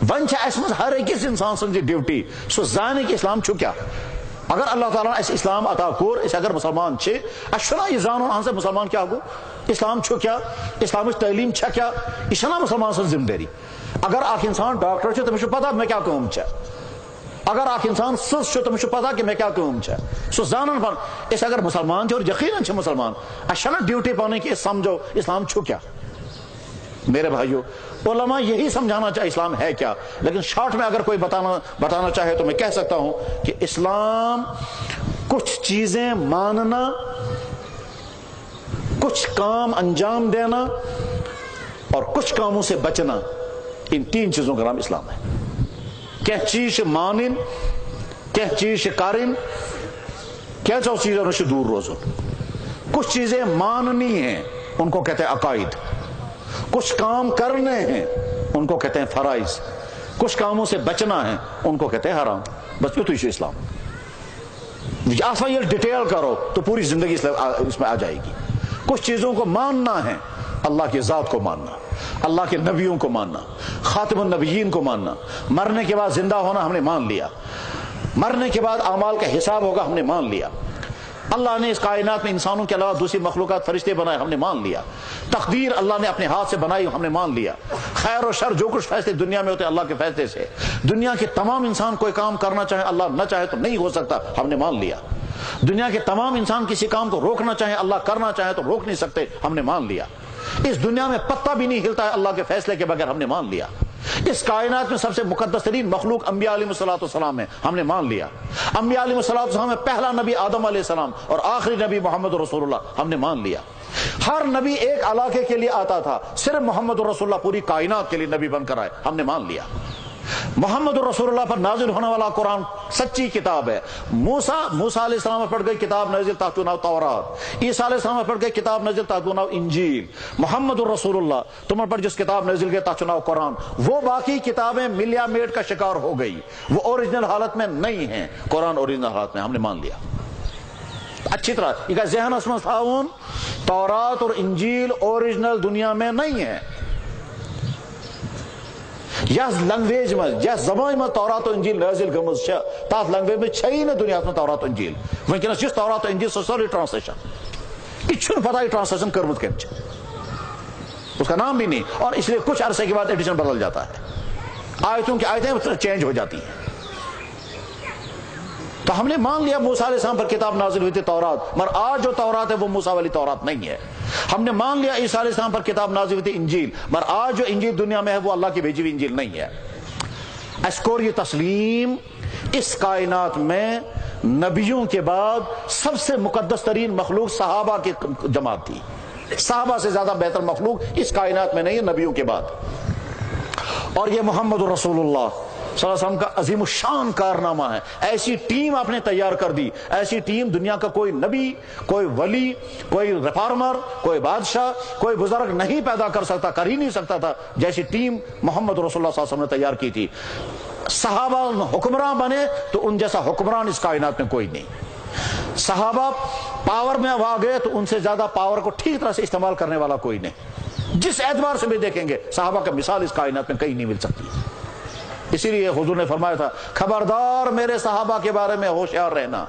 ونچ اس میں ہر ایک انسان سن ڈیوٹی سو زانے کہ اسلام چھو کیا، اگر اللہ تعالیٰ اس اسلام عطا کور اس اگر مسلمان چھے اشنا یہ زانون آن سے مسلمان کیا ہو اسلام چھو کیا، اسلامش تعلیم چھا کیا، اشنا مسلمان سے ذمہ داری۔ اگر آخ انسان ڈاکٹر چھے تو مجھے پتا میں کیا کہوں چھا، اگر آخ انسان سس چھو تو مجھے پتا کہ میں کیا کہوں چھا، سو زانن پر اس اگر مسلمان چھے اور یقیناً چھے مسلمان اشنا ڈیوٹی پانے کی سمجھو اسلام چھو کیا۔ میرے بھائیو علماء یہی سمجھانا چاہے اسلام ہے کیا، لیکن شارٹ میں اگر کوئی بتانا چاہے تو میں کہہ سکتا ہوں کہ اسلام کچھ چیزیں ماننا، کچھ کام انجام دینا اور کچھ کاموں سے بچنا، ان تین چیزوں کا نام اسلام ہے۔ کیا چیز مانن، کیا چیز کارن، کیا چیز چیزوں سے دور روزن۔ کچھ چیزیں ماننی ہیں ان کو کہتے ہیں عقائد، کچھ کام کرنے ہیں ان کو کہتے ہیں فرائض، کچھ کاموں سے بچنا ہے ان کو کہتے ہیں حرام، بس یہ تو اسلام۔ آسان یہ ڈیٹیل کرو تو پوری زندگی اس میں آ جائے گی۔ کچھ چیزوں کو ماننا ہے، اللہ کی ذات کو ماننا، اللہ کے نبیوں کو ماننا، خاتم النبیین کو ماننا، مرنے کے بعد زندہ ہونا ہم نے مان لیا، مرنے کے بعد اعمال کا حساب ہوگا ہم نے مان لیا، اللہ نے اس کائنات میں انسانوں کے علاوہ دوسری مخلوقات فرشتے بنائے، ہم نے مان لیا۔ تقدیر اللہ نے اپنے ہاتھ سے بنائی، ہم نے مان لیا۔ خیر و شر جو کچھ فیصلے دنیا میں ہوتے ہیں اللہ کے فیصلے سے۔ دنیا کے تمام انسان کوئی کام کرنا چاہے اللہ نہ چاہے تو نہیں ہو سکتا، ہم نے مان لیا۔ دنیا کے تمام انسان کسی کام کو روکنا چاہے اللہ کرنا چاہے تو روک نہیں سکتے، ہم نے مان لیا۔ اس دنیا میں پتا بھی نہیں ہلتا ہے اللہ کے فیصلے کے بغیر، ہم نے مان لیا۔ اس کائنات میں سب سے مقدس ترین مخلوق انبیاء علیہ السلام ہے، ہم نے مان لیا۔ انبیاء علیہ السلام میں پہلا نبی آدم علیہ السلام اور آخری نبی محمد رسول اللہ، ہم نے مان لیا۔ ہر نبی ایک علاقے کے لیے آتا تھا، صرف محمد رسول اللہ پوری کائنات کے لیے نبی بن کر آئے، ہم نے مان لیا۔ محمد رسول اللہ پر نازل ہونے والا قرآن سچی کتاب ہے۔ موسیٰ علیہ السلام پر پڑھ گئی کتاب نازل تحت نام تورات، عیسیٰ علیہ السلام پر پڑھ گئی کتاب نازل تحت نام انجیل۔ محمد رسول اللہ تم پر جس کتاب نازل گئی تحت نام قرآن، وہ باقی کتابیں ملیا میٹ کا شکار ہو گئی، وہ اوریجنل حالت میں نہیں ہیں، قرآن اوریجنل حالت میں، ہم نے مان لیا اچھی طرح۔ یہ ذہن اسمن تھاون، تورات اور انجیل اوریجنل دنیا میں نہیں ہے۔ یس لنگویج میں یس زبان میں تورات و انجیل نازل گمز چھ، تات لنگویج میں چھئی نہ دنیا میں تورات و انجیل۔ ونکس جس تورات و انجیل سوری ٹرانسلیشن یہ چھن پتہ یہ ٹرانسلیشن کرمت کم چھ، اس کا نام بھی نہیں، اور اس لیے کچھ عرصے کے بعد ایڈیشن بدل جاتا ہے، آیتوں کی آیتیں چینج ہو جاتی ہیں۔ تو ہم نے مان لیا موسیٰ علیہ السلام پر کتاب نازل ہوئی تھی تورات، مگر آج جو تورات ہے وہ موسیٰ والی تورات نہیں ہے۔ ہم نے مان لیا عیسیٰ علیہ السلام پر کتاب نازل ہوئی تھی انجیل، مگر آج جو انجیل دنیا میں ہے وہ اللہ کی بھیجی ہوئی انجیل نہیں ہے۔ اشکر یہ تسلیم، اس کائنات میں نبیوں کے بعد سب سے مقدس ترین مخلوق صحابہ کی جماعت تھی۔ صحابہ سے زیادہ بہتر مخلوق اس کائنات میں نہیں ہے نبیوں کے بعد۔ اور یہ محمد رسول اللہ صلی اللہ علیہ وسلم کا عظیم الشان کارنامہ ہے۔ ایسی ٹیم آپ نے تیار کر دی، ایسی ٹیم دنیا کا کوئی نبی، کوئی ولی، کوئی ریفارمر، کوئی بادشاہ، کوئی بزرگ نہیں پیدا کر سکتا، کر ہی نہیں سکتا تھا جیسی ٹیم محمد رسول اللہ صلی اللہ علیہ وسلم نے تیار کی تھی۔ صحابہ حکمراں بنے تو ان جیسا حکمران اس کائنات میں کوئی نہیں۔ صحابہ پاور میں آ گئے تو ان سے زیادہ پاور کو ٹھیک طرح سے استعمال کرنے والا کوئی نہیں۔ جس اعتبار سے بھی دیکھیں گے صحابہ کا مثال اس کائنات میں کہیں نہیں مل سکتی۔ اسی لیے حضور نے فرمایا تھا خبردار میرے صحابہ کے بارے میں ہوشیار رہنا،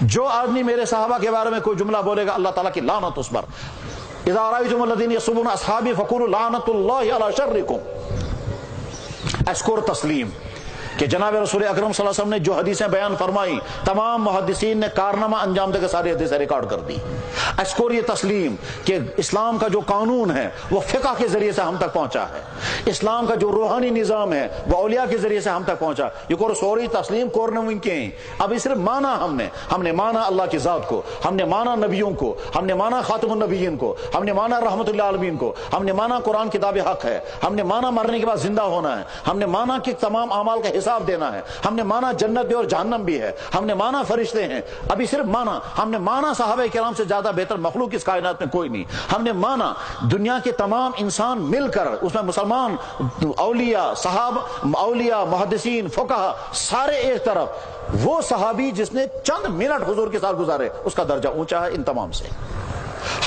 جو آدمی میرے صحابہ کے بارے میں کوئی جملہ بولے گا اللہ تعالیٰ کی لعنت اس پر۔ اذا رأیتم الذین یسبون اصحابی فقولوا لعنت اللہ علی شرکم۔ اشکر تسلیم کہ جناب رسول اکرم صلی اللہ علیہ وسلم نے جو حدیثیں بیان فرمائی تمام محدثین نے کارنامہ انجام دے کے ساری حدیثیں ریکارڈ کر دی۔ اشکر یہ تسلیم کہ اسلام کا جو قانون ہے وہ فقہ کے ذریعے سے ہم تک پہنچا ہے، اسلام کا جو روحانی نظام ہے وہ اولیاء کے ذریعے سے ہم تک پہنچا۔ یہ کو سوری تسلیم کورنوین کے ہیں، ابھی صرف مانا ہم نے مانا اللہ کی ذات کو، ہم نے مانا نبیوں کو، ہم نے مانا خاتم النبیین کو، ہم نے مانا رحمت اللہ عالمین کو، ہم نے مانا قرآن کتاب حق ہے، ہم نے مانا مرنے کے بعد زندہ ہونا ہے، ہم نے مانا کہ تمام اعمال کا حساب دینا ہے، ہم نے مانا جنت بھی اور جہنم بھی ہے، ہم نے مانا فرشتے ہیں، ابھی صرف مانا ہم نے مانا صحابہ کرام سے زیادہ بہتر مخلوق اس کائنات میں کوئی نہیں، ہم نے مانا دنیا کے تمام انسان مل کر اس میں مسلمان، اولیاء، صحابہ، اولیاء، محدثین، فقہا سارے ایک طرف، وہ صحابی جس نے چند منٹ حضور کے ساتھ گزارے اس کا درجہ اونچا ہے ان تمام سے۔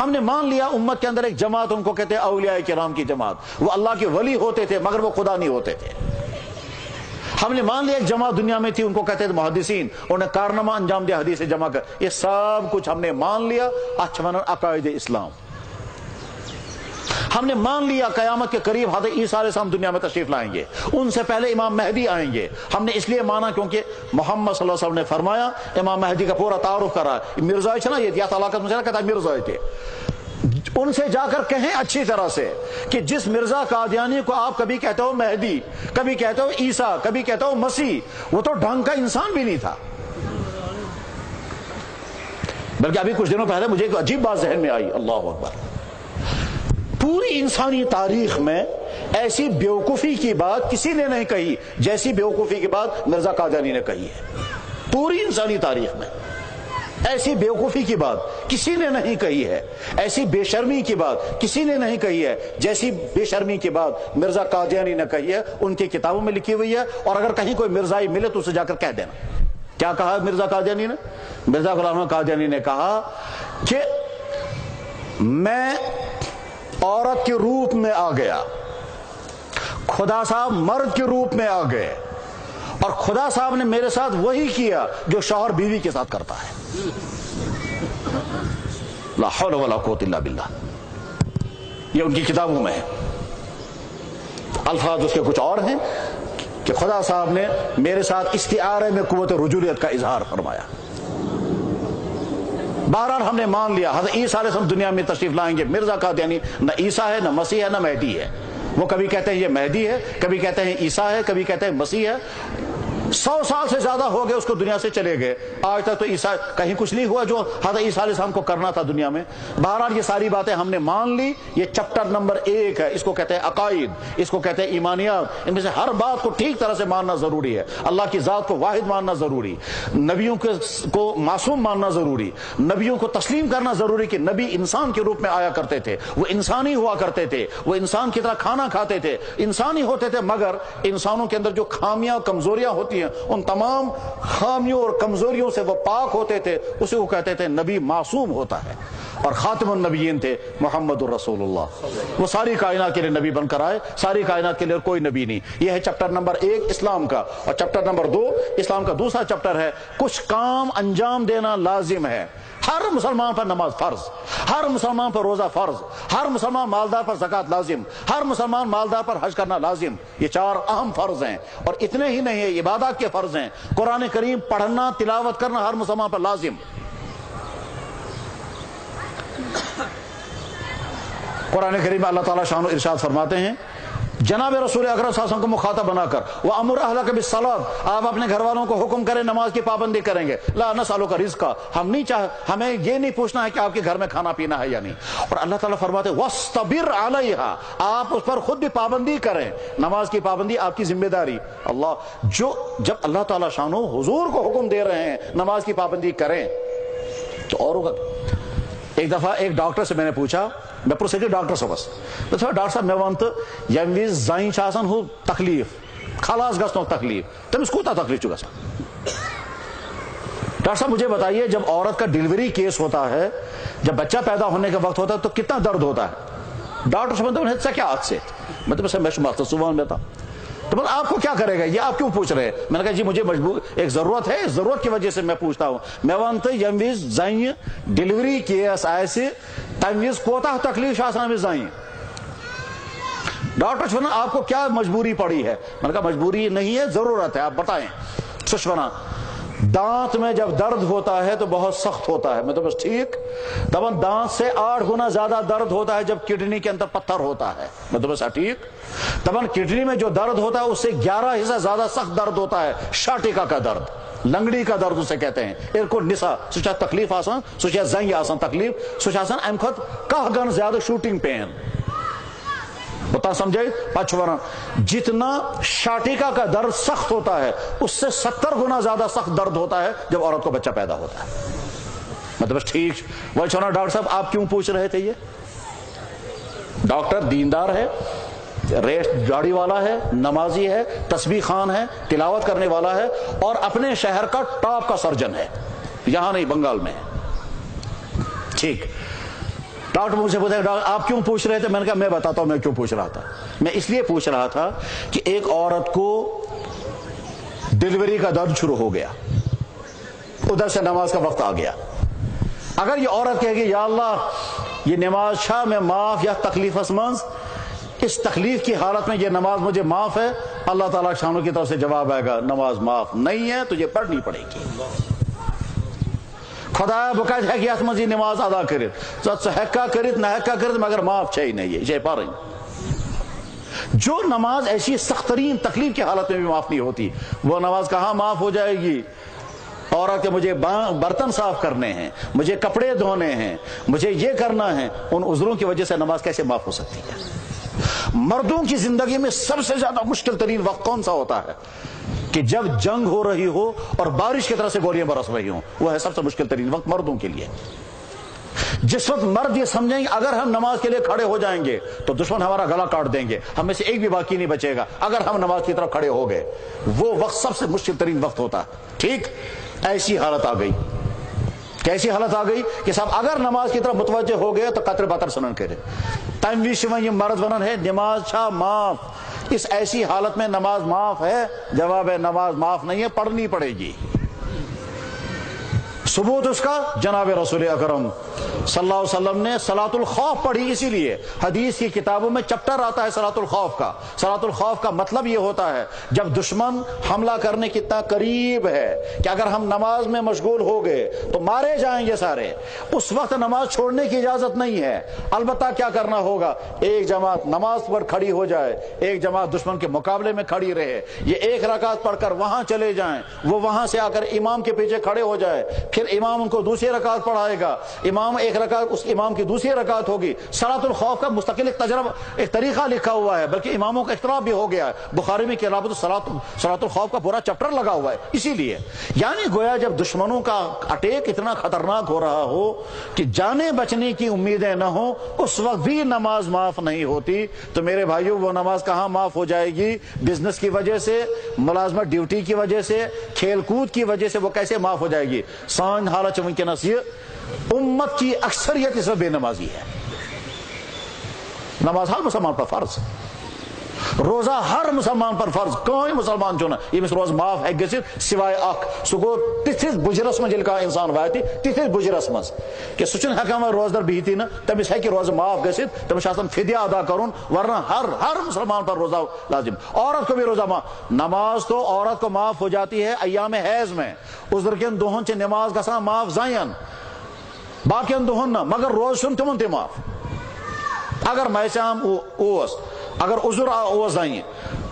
ہم نے مان لیا امت کے اندر ایک جماعت، ان کو کہتے ہیں اولیاء کرام کی جماعت، وہ اللہ کے ولی ہوتے تھے مگر وہ خدا نہیں ہوتے تھے۔ ہم نے مان لیا ایک جماعت دنیا میں تھی، ان کو کہتے تھے محدثین، انہوں نے کارنامہ انجام دیا حدیث جمع کر، یہ سب کچھ ہم نے مان لیا۔ عقائد اسلام ہم نے مان لیا قیامت کے قریب حضرت عیسیٰ علیہ السلام دنیا میں تشریف لائیں گے، ان سے پہلے امام مہدی آئیں گے۔ ہم نے اس لیے مانا کیونکہ محمد صلی اللہ علیہ وسلم نے فرمایا، امام مہدی کا پورا تعارف کرا، مرزا نا یہ طلاقت مجھے کہتا ہے مرزا تھے، ان سے جا کر کہیں اچھی طرح سے کہ جس مرزا قادیانی کو آپ کبھی کہتے ہو مہدی، کبھی کہتے ہو عیسیٰ، کبھی کہتے ہو مسیح، وہ تو ڈھنگ کا انسان بھی نہیں تھا۔ بلکہ ابھی کچھ دنوں پہلے مجھے ایک عجیب بات ذہن میں آئی، اللہ اکبر، پوری انسانی تاریخ میں ایسی بیوقوفی کی بات کسی نے نہیں کہی جیسی بیوقوفی کی بات مرزا قادیانی نے کہی ہے۔ پوری انسانی تاریخ میں ایسی بیوقوفی کی بات کسی نے نہیں کہی ہے، ایسی بے شرمی کی بات کسی نے نہیں کہی ہے جیسی بے شرمی کی بات مرزا قادیانی نے کہی ہے، ان کی کتابوں میں لکھی ہوئی ہے۔ اور اگر کہیں کوئی مرزائی ملے تو اسے جا کر کہہ دینا۔ کیا کہا مرزا قادیانی نے؟ مرزا غلام قادیانی نے کہا کہ میں عورت کے روپ میں آ گیا، خدا صاحب مرد کے روپ میں آ گئے، اور خدا صاحب نے میرے ساتھ وہی کیا جو شوہر بیوی کے ساتھ کرتا ہے. لا حول ولا قوت الا باللہ. یہ ان کی کتابوں میں ہے. الفاظ اس کے کچھ اور ہیں کہ خدا صاحب نے میرے ساتھ استعارے میں قوت رجولیت کا اظہار فرمایا. بہرحال ہم نے مان لیا حضرت عیسیٰ علیہ السلام دنیا میں تشریف لائیں گے. مرزا قادیانی نہ عیسیٰ ہے، نہ مسیح ہے، نہ مہدی ہے. وہ کبھی کہتے ہیں یہ مہدی ہے، کبھی کہتے ہیں عیسیٰ ہے، کبھی کہتے ہیں مسیح ہے. 100 سال سے زیادہ ہو گئے اس کو دنیا سے چلے گئے. آج تک تو عیسیٰ کہیں کچھ نہیں ہوا جو حضرت عیسیٰ علیہ السلام کو کرنا تھا دنیا میں. بہرحال یہ ساری باتیں ہم نے مان لی. یہ چیپٹر نمبر 1 ہے. اس کو کہتے ہیں عقائد، اس کو کہتے ہیں ایمانیات. ان میں سے ہر بات کو ٹھیک طرح سے ماننا ضروری ہے. اللہ کی ذات کو واحد ماننا ضروری، نبیوں کو معصوم ماننا ضروری، نبیوں کو تسلیم کرنا ضروری کہ نبی انسان کے روپ میں آیا کرتے تھے، وہ انسانی ہوا کرتے تھے، وہ انسان کی طرح کھانا کھاتے تھے، انسانی ہوتے تھے، مگر انسانوں کے اندر جو خامیاں اور کمزوریاں ہوتی ہیں ان تمام خامیوں اور کمزوریوں سے وہ پاک ہوتے تھے. اسی کو کہتے تھے نبی معصوم ہوتا ہے. اور خاتم النبیین تھے محمد الرسول اللہ. وہ ساری کائنات کے لیے نبی بن کر آئے، ساری کائنات کے لیے کوئی نبی نہیں. یہ ہے چیپٹر نمبر 1 اسلام کا. اور چیپٹر نمبر 2 اسلام کا دوسرا چیپٹر ہے کچھ کام انجام دینا لازم ہے. ہر مسلمان پر نماز فرض، ہر مسلمان پر روزہ فرض، ہر مسلمان مالدار پر زکوٰۃ لازم، ہر مسلمان مالدار پر حج کرنا لازم. یہ 4 اہم فرض ہیں. اور اتنے ہی نہیں ہیں، عبادات کے فرض ہیں. قرآن کریم پڑھنا، تلاوت کرنا ہر مسلمان پر لازم. قرآن کریم میں اللہ تعالیٰ شان و ارشاد فرماتے ہیں جناب رسول اکرم صلی اللہ علیہ وسلم کو مخاطب بنا کر وَأَمُرْ أَهْلَكَ بِالصَّلَاةِ، آپ اپنے گھر والوں کو حکم کریں نماز کی پابندی کریں گے. لا نسألُكَ رزقا، ہمیں یہ نہیں پوچھنا ہے کہ آپ کے گھر میں کھانا پینا ہے یا نہیں. اور اللہ تعالیٰ فرماتے وَاسْتَبِرْ عَلَيْهَا، آپ اس پر خود بھی پابندی کریں. نماز کی پابندی آپ کی ذمہ داری. جب اللہ تعالیٰ شانو حضور کو حکم دے رہے ہیں نماز کی پابندی کریں تو اور ہوگا. ایک دفعہ ایک ڈاکٹر سے میں نے پوچھا، میں پروسیجر ڈاکٹر صاحب ڈاکٹر صاحب میں ونت یم وز زائن آسان ہو تکلیف خلاص گھنو تکلیف تمس کوتا تکلیف چھ گژھان. ڈاکٹر صاحب مجھے بتائیے جب عورت کا ڈیلیوری کیس ہوتا ہے، جب بچہ پیدا ہونے کا وقت ہوتا ہے تو کتنا درد ہوتا ہے. ڈاکٹر صاحب کیا حد سے میں صبح میں تھا تو آپ کو کیا کرے گا، یہ آپ کیوں پوچھ رہے ہیں. میں نے کہا جی مجھے مجبور ایک ضرورت ہے، اس ضرورت کی وجہ سے میں پوچھتا ہوں. میں ونت یم وز زائن ڈیلیوری کیس آئے تم وز کوتا تکلیف آسان زائن. ڈاکٹر چھونا آپ کو کیا مجبوری پڑی ہے. میں نے کہا مجبوری نہیں ہے، ضرورت ہے، آپ بتائیں. سشونا دانت میں جب درد ہوتا ہے تو بہت سخت ہوتا ہے. میں تو بس ٹھیک دبن دانت سے 8 گنا زیادہ درد ہوتا ہے جب کڈنی کے اندر پتھر ہوتا ہے. میں تو بس ٹھیک دبن کڈنی میں جو درد ہوتا ہے اس سے 11 حصہ زیادہ سخت درد ہوتا ہے شاٹیکا کا درد، لنگڑی کا درد اسے کہتے ہیں. ایرکو نسا سوچا تکلیف آسان، سوچا زنگ آسان تکلیف، سوچا آسان ام خط کہ گن زیادہ شوٹنگ پین. بتا سمجھے پچھورا جتنا شاٹیکا کا درد سخت ہوتا ہے اس سے 70 گنا زیادہ سخت درد ہوتا ہے جب عورت کو بچہ پیدا ہوتا ہے. مطلب ٹھیک وہی چھوڑا ڈاکٹر صاحب آپ کیوں پوچھ رہے تھے. یہ ڈاکٹر دیندار ہے، ریٹ گاڑی والا ہے، نمازی ہے، تسبیح خوان ہے، تلاوت کرنے والا ہے اور اپنے شہر کا ٹاپ کا سرجن ہے، یہاں نہیں بنگال میں ہے. ٹھیک ڈاکٹر مجھ سے پوچھا ڈاکٹر آپ کیوں پوچھ رہے تھے. میں نے کہا میں بتاتا ہوں میں کیوں پوچھ رہا تھا. میں اس لیے پوچھ رہا تھا کہ ایک عورت کو ڈیلیوری کا درد شروع ہو گیا، ادھر سے نماز کا وقت آ گیا. اگر یہ عورت کہے گی یا اللہ یہ نماز شاہ میں معاف یا تکلیف اسمنز، اس تکلیف کی حالت میں یہ نماز مجھے معاف ہے، اللہ تعالیٰ شانوں کی طرف سے جواب آئے گا نماز معاف نہیں ہے تجھے پڑھنی پڑے گی. خدا بقاعد ہے کہ اس مزید نماز ادا کرت ہیکا کرت نہ ہیکا کرت مگر معاف چاہیے نہیں ہے یہ پا جو نماز ایسی سخت ترین تکلیف کی حالت میں بھی معاف نہیں ہوتی وہ نماز کہاں معاف ہو جائے گی. عورت کے مجھے برتن صاف کرنے ہیں، مجھے کپڑے دھونے ہیں، مجھے یہ کرنا ہے، ان عذروں کی وجہ سے نماز کیسے معاف ہو سکتی ہے. مردوں کی زندگی میں سب سے زیادہ مشکل ترین وقت کون سا ہوتا ہے کہ جب جنگ ہو رہی ہو اور بارش کی طرح سے گولیاں برس رہی ہوں. وہ ہے سب سے مشکل ترین وقت مردوں کے لیے. جس وقت مرد یہ سمجھیں گے اگر ہم نماز کے لیے کھڑے ہو جائیں گے تو دشمن ہمارا گلا کاٹ دیں گے، ہم میں سے ایک بھی باقی نہیں بچے گا اگر ہم نماز کی طرف کھڑے ہو گئے. وہ وقت سب سے مشکل ترین وقت ہوتا ہے. ٹھیک ایسی حالت آ گئی. کیسی حالت آ گئی کہ صاحب اگر نماز کی طرف متوجہ ہو گئے تو قطر بطر سنن کرے. تم ویش میں یہ مرد ونن ہے نماز چھا معاف اس ایسی حالت میں نماز معاف ہے؟ جواب ہے نماز معاف نہیں ہے، پڑھنی پڑے گی۔ ثبوت اس کا جناب رسول اکرم صلی اللہ علیہ وسلم نے صلاۃ الخوف پڑھی، اسی لیے حدیث کی کتابوں میں چپٹر آتا ہے صلاۃ الخوف کا۔ صلاۃ الخوف کا مطلب یہ ہوتا ہے جب دشمن حملہ کرنے کتنا قریب ہے کہ اگر ہم نماز میں مشغول ہو گئے تو مارے جائیں گے سارے، اس وقت نماز چھوڑنے کی اجازت نہیں ہے۔ البتہ کیا کرنا ہوگا، ایک جماعت نماز پر کھڑی ہو جائے، ایک جماعت دشمن کے مقابلے میں کھڑی رہے، یہ ایک رکعت پڑھ کر وہاں چلے جائیں، وہ وہاں سے آ کر امام کے پیچھے کھڑے ہو جائے، پھر امام ان کو دوسری رکعت پڑھائے گا، امام ایک رکعت، اس امام کی دوسری رکعت ہوگی۔ صلاۃ الخوف کا مستقل ایک تجربہ، ایک طریقہ لکھا ہوا ہے، بلکہ اماموں کا اختلاف بھی ہو گیا ہے، بخاری میں کتاب صلاۃ الخوف کا پورا چیپٹر لگا ہوا ہے۔ اسی لیے یعنی گویا جب دشمنوں کا اٹیک اتنا خطرناک ہو رہا ہو کہ جانے بچنے کی امیدیں نہ ہوں، اس وقت بھی نماز معاف نہیں ہوتی، تو میرے بھائیوں وہ نماز کہاں معاف ہو جائے گی؟ بزنس کی وجہ سے، ملازمت ڈیوٹی کی وجہ سے، کھیل کود کی وجہ سے وہ کیسے معاف ہو جائے گی؟ سان حالت ونکینس یہ امت کی اکثریت اس میں بے نمازی ہے۔ نماز ہر مسلمان پر فرض، روزہ ہر مسلمان پر فرض، کوئی مسلمان چونا یہ روز معاف ہے گژھت سوائے اخ سہ گو تتھس بجرس من ییٚلہِ کانٛہہ انسان واتہِ تتھس بجرس مز کہ سہ چھُنہٕ ہٮ۪کان وۄنۍ روزدر بِہتھٕے نہٕ، تٔمِس ہیٚکہِ روزٕ معاف گژھِتھ، تٔمِس چھُ آسان فدیہ ادا کرُن، ورنہ ہر مسلمان پر روزہ لازم۔ عورت کو بھی روزہ معاف، نماز تو عورت کو معاف ہو جاتی ہے ایام حیض میں، عذر کٮ۪ن دۄہن چھِ نماز گژھان معاف زین، باقین دۄہن نہ، مگر روز چھُنہٕ تِمن تہِ معاف۔ اگر میسام اوس، اگر عذر اوس زنہِ،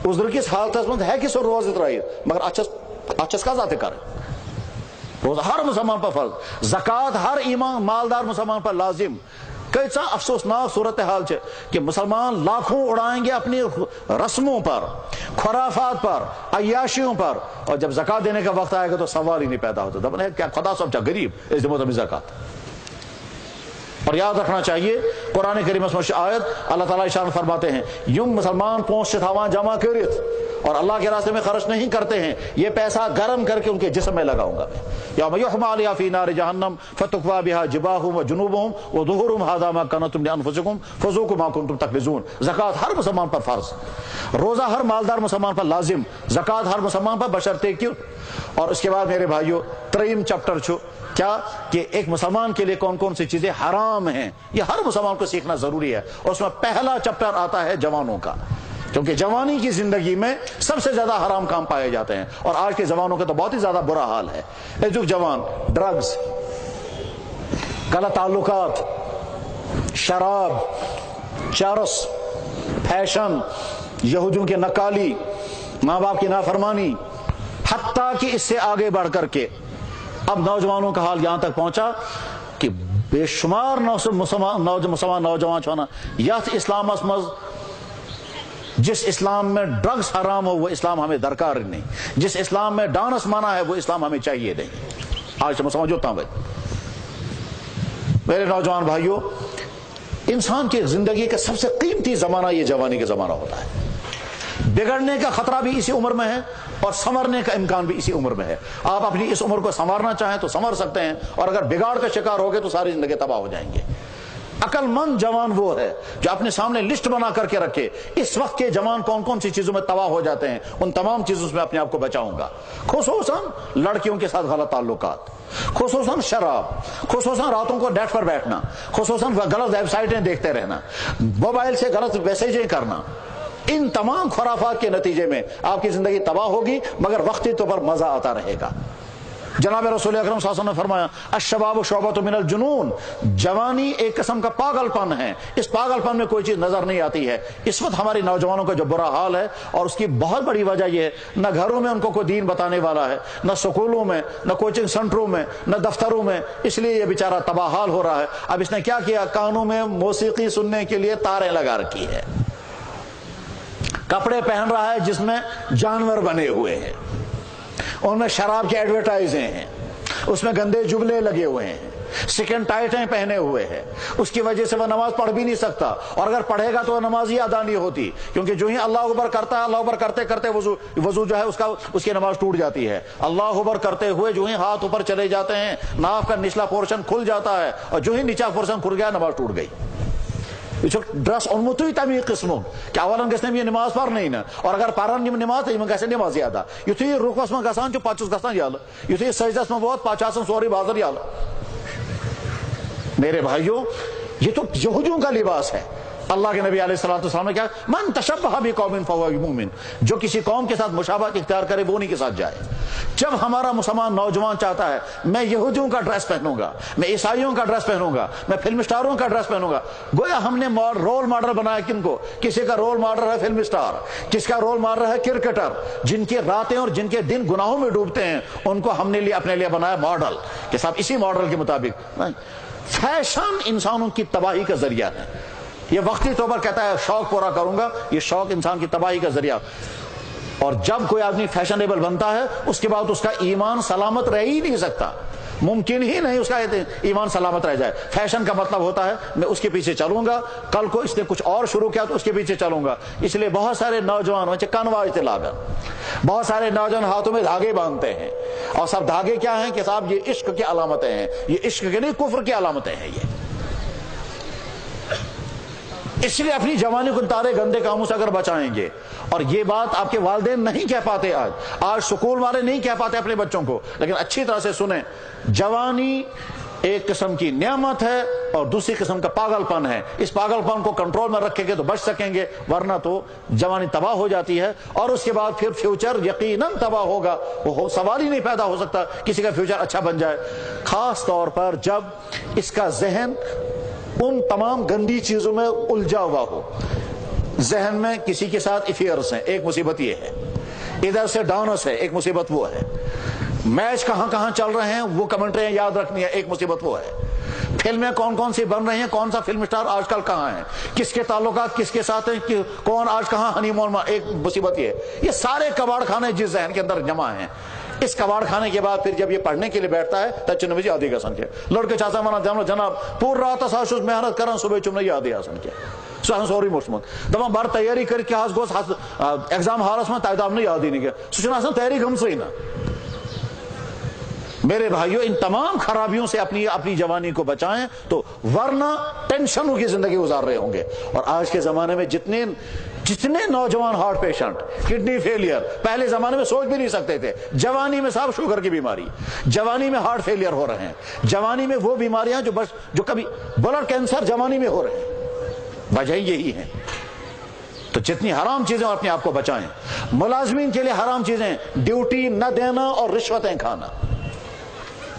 عذر کس حالتس منٛز ہیٚکہِ سُہ روزٕ ترٲیِتھ، مگر اتھ چھس قضا تہِ کرٕنۍ۔ روزہ ہر مسلمان پر فرض، زکات ہر ایمان مالدار مسلمان پر لازم۔ کیسا افسوسناک صورتحال ہے کہ مسلمان لاکھوں اڑائیں گے اپنی رسموں پر، خرافات پر، عیاشیوں پر، اور جب زکات دینے کا وقت آئے گا تو سوال ہی نہیں پیدا ہوتا، دپن ہے کیا خدا صاحب چا غریب اس دمو تمہیں زکات۔ اور یاد رکھنا چاہیے قرآن کریم میں آیت اللہ تعالیٰ ارشاد فرماتے ہیں یم مسلمان پونسہ تھاوان جمع کرت اور اللہ کے راستے میں خرچ نہیں کرتے ہیں، یہ پیسہ گرم کر کے ان کے جسم میں لگاؤں گا، یوم یحمى علیہا فی نار جہنم فتکوی بہا جباہہم وجنوبہم وظہورہم ھذا ما کنتم لانفسکم فذوقوا ما کنتم تکنزون۔ زکات ہر مسلمان پر فرض، روزہ ہر مالدار مسلمان پر لازم، زکات ہر مسلمان پر بشرطے کہ۔ اور اس کے بعد میرے بھائیو تریم چیپٹر چھو کیا کہ ایک مسلمان کے لیے کون کون سی چیزیں حرام ہیں، یہ ہر مسلمان کو سیکھنا ضروری ہے، اور اس میں پہلا چیپٹر آتا ہے جوانوں کا، کیونکہ جوانی کی زندگی میں سب سے زیادہ حرام کام پائے جاتے ہیں، اور آج کے جوانوں کا تو بہت ہی زیادہ برا حال ہے۔ ایجوک جوان ڈرگز، غلط تعلقات، شراب، چرس، فیشن، یہودیوں کی نکالی، ماں باپ کی نافرمانی، حتیٰ کہ اس سے آگے بڑھ کر کے اب نوجوانوں کا حال یہاں تک پہنچا کہ بے شمار مسلمان نوجوان چھونا یت اسلام مز جس اسلام میں ڈرگز حرام ہو وہ اسلام ہمیں درکار نہیں، جس اسلام میں ڈانس منع ہے وہ اسلام ہمیں چاہیے نہیں۔ آج میں سمجھوتا ہوں میرے نوجوان بھائیوں، انسان کی زندگی کا سب سے قیمتی زمانہ یہ جوانی کا زمانہ ہوتا ہے۔ بگڑنے کا خطرہ بھی اسی عمر میں ہے اور سنورنے کا امکان بھی اسی عمر میں ہے۔ آپ اپنی اس عمر کو سنوارنا چاہیں تو سنور سکتے ہیں، اور اگر بگاڑ کا شکار ہو گئے تو ساری زندگی تباہ ہو جائیں گے۔ عقل مند جوان وہ ہے جو اپنے سامنے لسٹ بنا کر کے رکھے اس وقت کے جوان کون کون سی چیزوں میں تباہ ہو جاتے ہیں، ان تمام چیزوں سے میں اپنے آپ کو بچاؤں گا، خصوصاً لڑکیوں کے ساتھ غلط تعلقات، خصوصاً شراب، خصوصاً راتوں کو ڈیٹ پر بیٹھنا، خصوصاً غلط ویب سائٹیں دیکھتے رہنا، موبائل سے غلط میسیجیں کرنا، ان تمام خرافات کے نتیجے میں آپ کی زندگی تباہ ہوگی، مگر وقتی طور پر مزہ آتا رہے گا۔ جناب رسول اکرم صلی اللہ علیہ وسلم نے فرمایا الشباب شعبۃ من الجنون، جوانی ایک قسم کا پاگل پن ہے، اس پاگل پن میں کوئی چیز نظر نہیں آتی ہے۔ اس وقت ہماری نوجوانوں کا جو برا حال ہے، اور اس کی بہت بڑی وجہ یہ ہے نہ گھروں میں ان کو کوئی دین بتانے والا ہے، نہ سکولوں میں، نہ کوچنگ سینٹروں میں، نہ دفتروں میں، اس لیے یہ بیچارہ تباہ حال ہو رہا ہے۔ اب اس نے کیا کیا، کانوں میں موسیقی سننے کے لیے تاریں لگا رکھی ہے، کپڑے پہن رہا ہے جس میں جانور بنے ہوئے ہیں، ان میں شراب کی ایڈورٹائزیں ہیں، اس میں گندے جملے لگے ہوئے ہیں، سیکنڈ ٹائٹیں پہنے ہوئے ہیں، اس کی وجہ سے وہ نماز پڑھ بھی نہیں سکتا، اور اگر پڑھے گا تو وہ نماز ہی ادا نہیں ہوتی، کیونکہ جو ہی اللہ اکبر کرتا ہے، اللہ اکبر کرتے کرتے وضو جو ہے اس کی نماز ٹوٹ جاتی ہے۔ اللہ اکبر کرتے ہوئے جو ہی ہاتھ اوپر چلے جاتے ہیں، ناف کا نچلا پورشن کھل جاتا ہے، اور جو ہی نیچا پورشن کھل گیا نماز ٹوٹ گئی۔ ڈرس اونمت تمی قسم کہ اولن گھس یہ نماز پرنی نا اور اگر پرن نماز تو گھن نماز زیادہ یتھے یہ رخس من گھان پتہ گھان یل یتھے سجدس من ووت پتہ سوری بازر یل. میرے بھائیوں یہ تو یہودیوں کا لباس ہے. اللہ کے نبی علیہ السلام نے کیا من تشبہ بقوم فہو مؤمن, جو کسی قوم کے ساتھ مشابہت اختیار کرے وہ انہی کے ساتھ جائے. جب ہمارا مسلمان نوجوان چاہتا ہے میں یہودیوں کا ڈریس پہنوں گا, میں عیسائیوں کا ڈریس پہنوں گا, میں فلم اسٹاروں کا ڈریس پہنوں گا, گویا ہم نے رول ماڈل بنایا کن کو؟ کسی کا رول ماڈل ہے فلم اسٹار, کس کا رول ماڈل ہے کرکٹر, جن کی راتیں اور جن کے دن گناہوں میں ڈوبتے ہیں ان کو ہم نے اپنے لیے بنایا ماڈل کہ صاحب اسی ماڈل کے مطابق. فیشن انسانوں کی تباہی کا ذریعہ ہے. یہ وقتی طور پر کہتا ہے شوق پورا کروں گا, یہ شوق انسان کی تباہی کا ذریعہ. اور جب کوئی آدمی فیشنیبل بنتا ہے اس کے بعد اس کا ایمان سلامت رہ ہی نہیں سکتا, ممکن ہی نہیں اس کا ایمان سلامت رہ جائے. فیشن کا مطلب ہوتا ہے میں اس کے پیچھے چلوں گا, کل کو اس نے کچھ اور شروع کیا تو اس کے پیچھے چلوں گا. اس لیے بہت سارے نوجوان کنواج لاگا, بہت سارے نوجوان ہاتھوں میں دھاگے باندھتے ہیں, اور سب دھاگے کیا ہیں کہ صاحب یہ عشق کی علامتیں ہیں, یہ عشق کے نہیں کفر کی علامتیں ہیں. یہ اس لیے اپنی جوانی کو تارے گندے کاموں سے اگر بچائیں گے, اور یہ بات آپ کے والدین نہیں کہہ پاتے, آج سکول والے نہیں کہہ پاتے اپنے بچوں کو, لیکن اچھی طرح سے سنیں, جوانی ایک قسم کی نعمت ہے اور دوسری قسم کا پاگل پن ہے. اس پاگل پن کو کنٹرول میں رکھیں گے تو بچ سکیں گے, ورنہ تو جوانی تباہ ہو جاتی ہے اور اس کے بعد پھر فیوچر یقیناً تباہ ہوگا. وہ سوال ہی نہیں پیدا ہو سکتا کسی کا فیوچر اچھا بن جائے, خاص طور پر جب اس کا ذہن ان تمام گندی چیزوں میں الجھا ہوا ہو. ذہن میں کسی کے ساتھ افیئرس ہیں, ایک مصیبت یہ ہے, ادھر سے ڈانس ہے, ایک مصیبت وہ ہے, میچ کہاں کہاں چل رہے ہیں وہ کمنٹریاں یاد رکھنی ہے, ایک مصیبت وہ ہے, فلمیں کون کون سی بن رہی ہیں, کون سا فلم اسٹار آج کل کہاں ہے, کس کے تعلقات کس کے ساتھ ہیں, کون آج کہاں ہنی مون میں, ایک مصیبت یہ ہے. یہ سارے کباڑ خانے جس ذہن کے اندر جمع ہیں, اس کباڑ کھانے کے بعد پھر جب یہ پڑھنے کے لیے بیٹھتا ہے تو چن بجے آدھی کا سن کے لڑکے چاہتا ہے جناب پور رات ساشوز محنت کرن صبح چمنے یہ آدھی آسن کے سہن سوری مشمت دپان بار تیاری کر کے آج گوس ایگزام ہالس میں تعداد نہیں یاد ہی نہیں کیا سوچنا آسان تیاری گم سے ہی نا. میرے بھائیوں ان تمام خرابیوں سے اپنی جوانی کو بچائیں, تو ورنہ ٹینشنوں کی زندگی گزار رہے ہوں گے. اور آج کے زمانے میں جتنے نوجوان ہارٹ پیشنٹ, کڈنی فیلئر, پہلے زمانے میں سوچ بھی نہیں سکتے تھے, جوانی میں صاحب شوگر کی بیماری, جوانی میں ہارٹ فیلئر ہو رہے ہیں, جوانی میں وہ بیماریاں جو کبھی بلڈ کینسر جوانی میں ہو رہے ہیں, وجہ یہی ہے. تو جتنی حرام چیزیں اپنے آپ کو بچائیں. ملازمین کے لیے حرام چیزیں ڈیوٹی نہ دینا اور رشوتیں کھانا.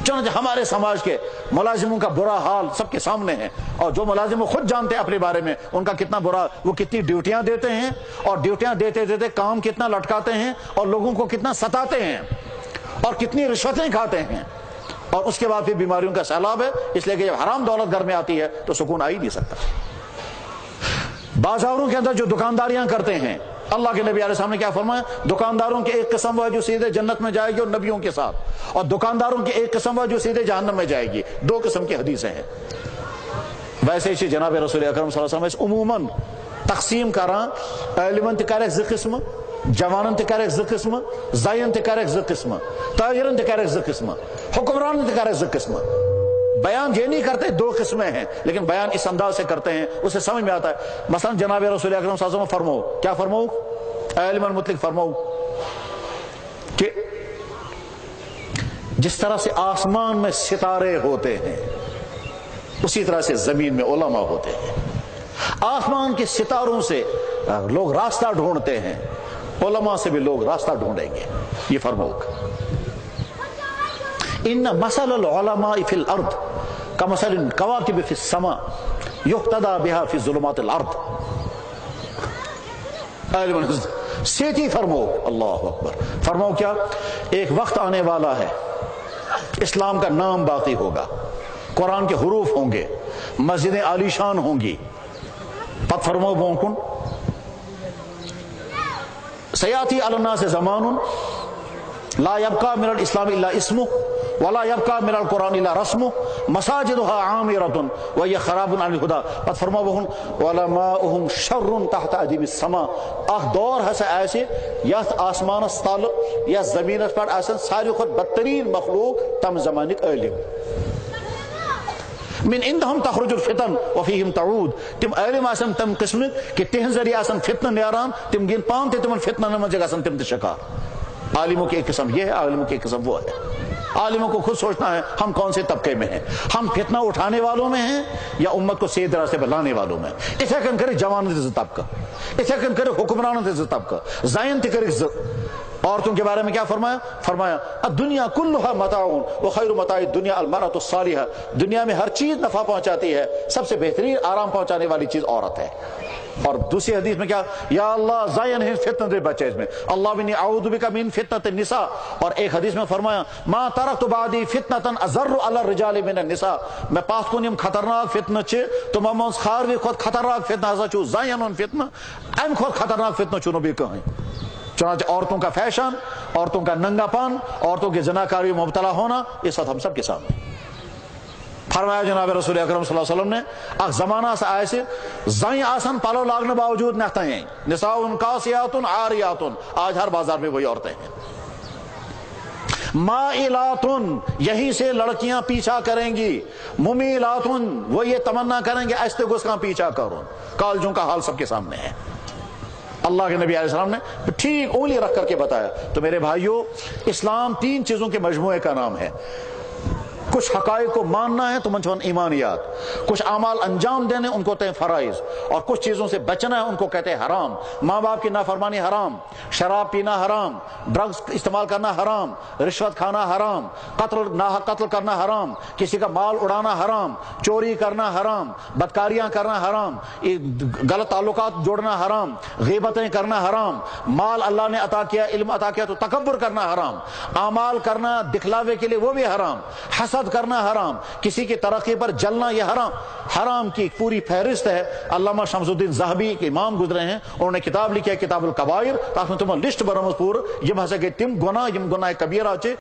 چنانچہ ہمارے سماج کے ملازموں کا برا حال سب کے سامنے ہے, اور جو ملازم خود جانتے ہیں اپنے بارے میں ان کا کتنا برا, وہ کتنی ڈیوٹیاں دیتے ہیں اور ڈیوٹیاں دیتے دیتے کام کتنا لٹکاتے ہیں اور لوگوں کو کتنا ستاتے ہیں اور کتنی رشوتیں کھاتے ہیں, اور اس کے بعد پھر بیماریوں کا سیلاب ہے. اس لیے کہ جب حرام دولت گھر میں آتی ہے تو سکون آ ہی نہیں سکتا. بازاروں کے اندر جو دکانداریاں کرتے ہیں, اللہ کے نبی علیہ السلام نے کیا فرمایا, دکانداروں کی ایک قسم وہ جو سیدھے جنت میں جائے گی اور نبیوں کے ساتھ, اور دکانداروں کی ایک قسم وہ جو سیدھے جہنم میں جائے گی. دو قسم کی حدیثیں ہیں. ویسے اسی جناب رسول اکرم صلی اللہ علیہ وسلم عموماً تقسیم کران, علمن تہ کرک زٕ قسم, جوانن تہ کرک زٕ قسم, زین تہ کرک زٕ قسم, تاجرن تہ کرک زٕ قسم, حکمرانن تہ کرک زٕ قسم. بیان یہ نہیں کرتے دو قسمیں ہیں, لیکن بیان اس انداز سے کرتے ہیں اسے سمجھ میں آتا ہے. مثلا جناب رسول اکرم صلی اللہ علیہ وسلم فرماؤ, کیا فرماؤ, علم مطلق فرماؤ کہ جس طرح سے آسمان میں ستارے ہوتے ہیں اسی طرح سے زمین میں علماء ہوتے ہیں. آسمان کے ستاروں سے لوگ راستہ ڈھونڈتے ہیں, علماء سے بھی لوگ راستہ ڈھونڈیں گے. یہ فرماؤ ان مثل العلماء فی الارض کمثل الکواکب فی السماء یقتدی بها فی ظلمات الارض. سیتی فرماؤ, اللہ اکبر, فرماؤ کیا, ایک وقت آنے والا ہے اسلام کا نام باقی ہوگا, قرآن کے حروف ہوں گے, مسجدیں عالیشان ہوں گی. پت فرماؤ بونکن سیاتی علی الناس زمان لا يبقى من الاسلام الا اسمه ولا يبقى من القرآن الا رسمه مساجدها عامرة وهي خراب عن الهدى. پت فرماؤ علماؤهم شر تحت ادیم السماء. اخ دور ہے ایسے یت آسمان تل یا زمین پر آسن ساری خود بدترین مخلوق تم زمانک علم. من عندهم تخرج الفتن وفيهم تعود تم علم آسن تم قسم کہ تہن ذریعہ آسن فتنہ نیران تم گن پان تے تم فتنہ نمجھ آسن تم شکار عالموں کی ایک قسم یہ ہے عالموں کی ایک قسم وہ ہے عالموں کو خود سوچنا ہے ہم کون سے طبقے میں ہیں ہم فتنہ اٹھانے والوں میں ہیں یا امت کو صحیح راستے پر لانے والوں میں اسے کن کرے جوان تے طبقہ اسے کن کرے حکمرانوں تے طبقہ زائن تے کرے عورتوں کے بارے میں کیا فرمایا الدنیا کلها متاع وخیر متاع الدنیا المرأة الصالحہ دنیا میں ہر چیز نفع پہنچاتی ہے سب سے بہترین آرام پہنچانے والی چیز عورت ہے اور دوسری حدیث میں کیا یا اللہ زائن ہے فتنہ دے بچے اس میں اللہ انی اعوذ بک من فتنۃ النساء اور ایک حدیث میں فرمایا ما ترکت بعدی فتنۃ اضر علی الرجال من النساء میں پاس کو نیم خطرناک فتنہ چھ تو مموز خار بھی خود خطرناک فتنہ ہسا چو زائن فتنہ ام خود خطرناک فتنہ چونو بھی کہیں چنانچہ عورتوں کا فیشن عورتوں کا ننگا پان عورتوں کے زناکاری میں مبتلا ہونا یہ سب ہم سب کے سامنے فرمایا جناب رسول اکرم صلی اللہ علیہ وسلم نے اخ زمانہ سے آئے سے زائیں آسن پالو لاگنے باوجود نہتا ہیں نساء کاسیات عاریات آج ہر بازار میں وہی عورتیں ہیں مائلات یہیں سے لڑکیاں پیچھا کریں گی ممیلات وہ یہ تمنا کریں گے ایسے گسکاں پیچھا کروں کالجوں کا حال سب کے سامنے ہے اللہ کے نبی علیہ السلام نے ٹھیک انگلی رکھ کر کے بتایا تو میرے بھائیوں اسلام تین چیزوں کے مجموعے کا نام ہے کچھ حقائق کو ماننا ہے تو منچون ایمانیات کچھ اعمال انجام دینے ان کو کہتے ہیں فرائض اور کچھ چیزوں سے بچنا ہے ان کو کہتے ہیں حرام ماں باپ کی نافرمانی حرام شراب پینا حرام ڈرگز استعمال کرنا حرام رشوت کھانا حرام ناحق قتل کرنا حرام کسی کا مال اڑانا حرام چوری کرنا حرام بدکاریاں کرنا حرام غلط تعلقات جوڑنا حرام غیبتیں کرنا حرام مال اللہ نے عطا کیا علم عطا کیا تو تکبر کرنا حرام اعمال کرنا دکھلاوے کے لیے وہ بھی حرام حسد کرنا حرام کسی کی ترقی پر جلنا یہ حرام کی پوری فہرست ہے علامہ شمس الدین ذہبی کے امام گزرے ہیں انہوں نے کتاب لکھی ہے کتاب الکبائر تاکہ تم لسٹ برمز پور یہ بھاسا کہ تم گناہ کبیرہ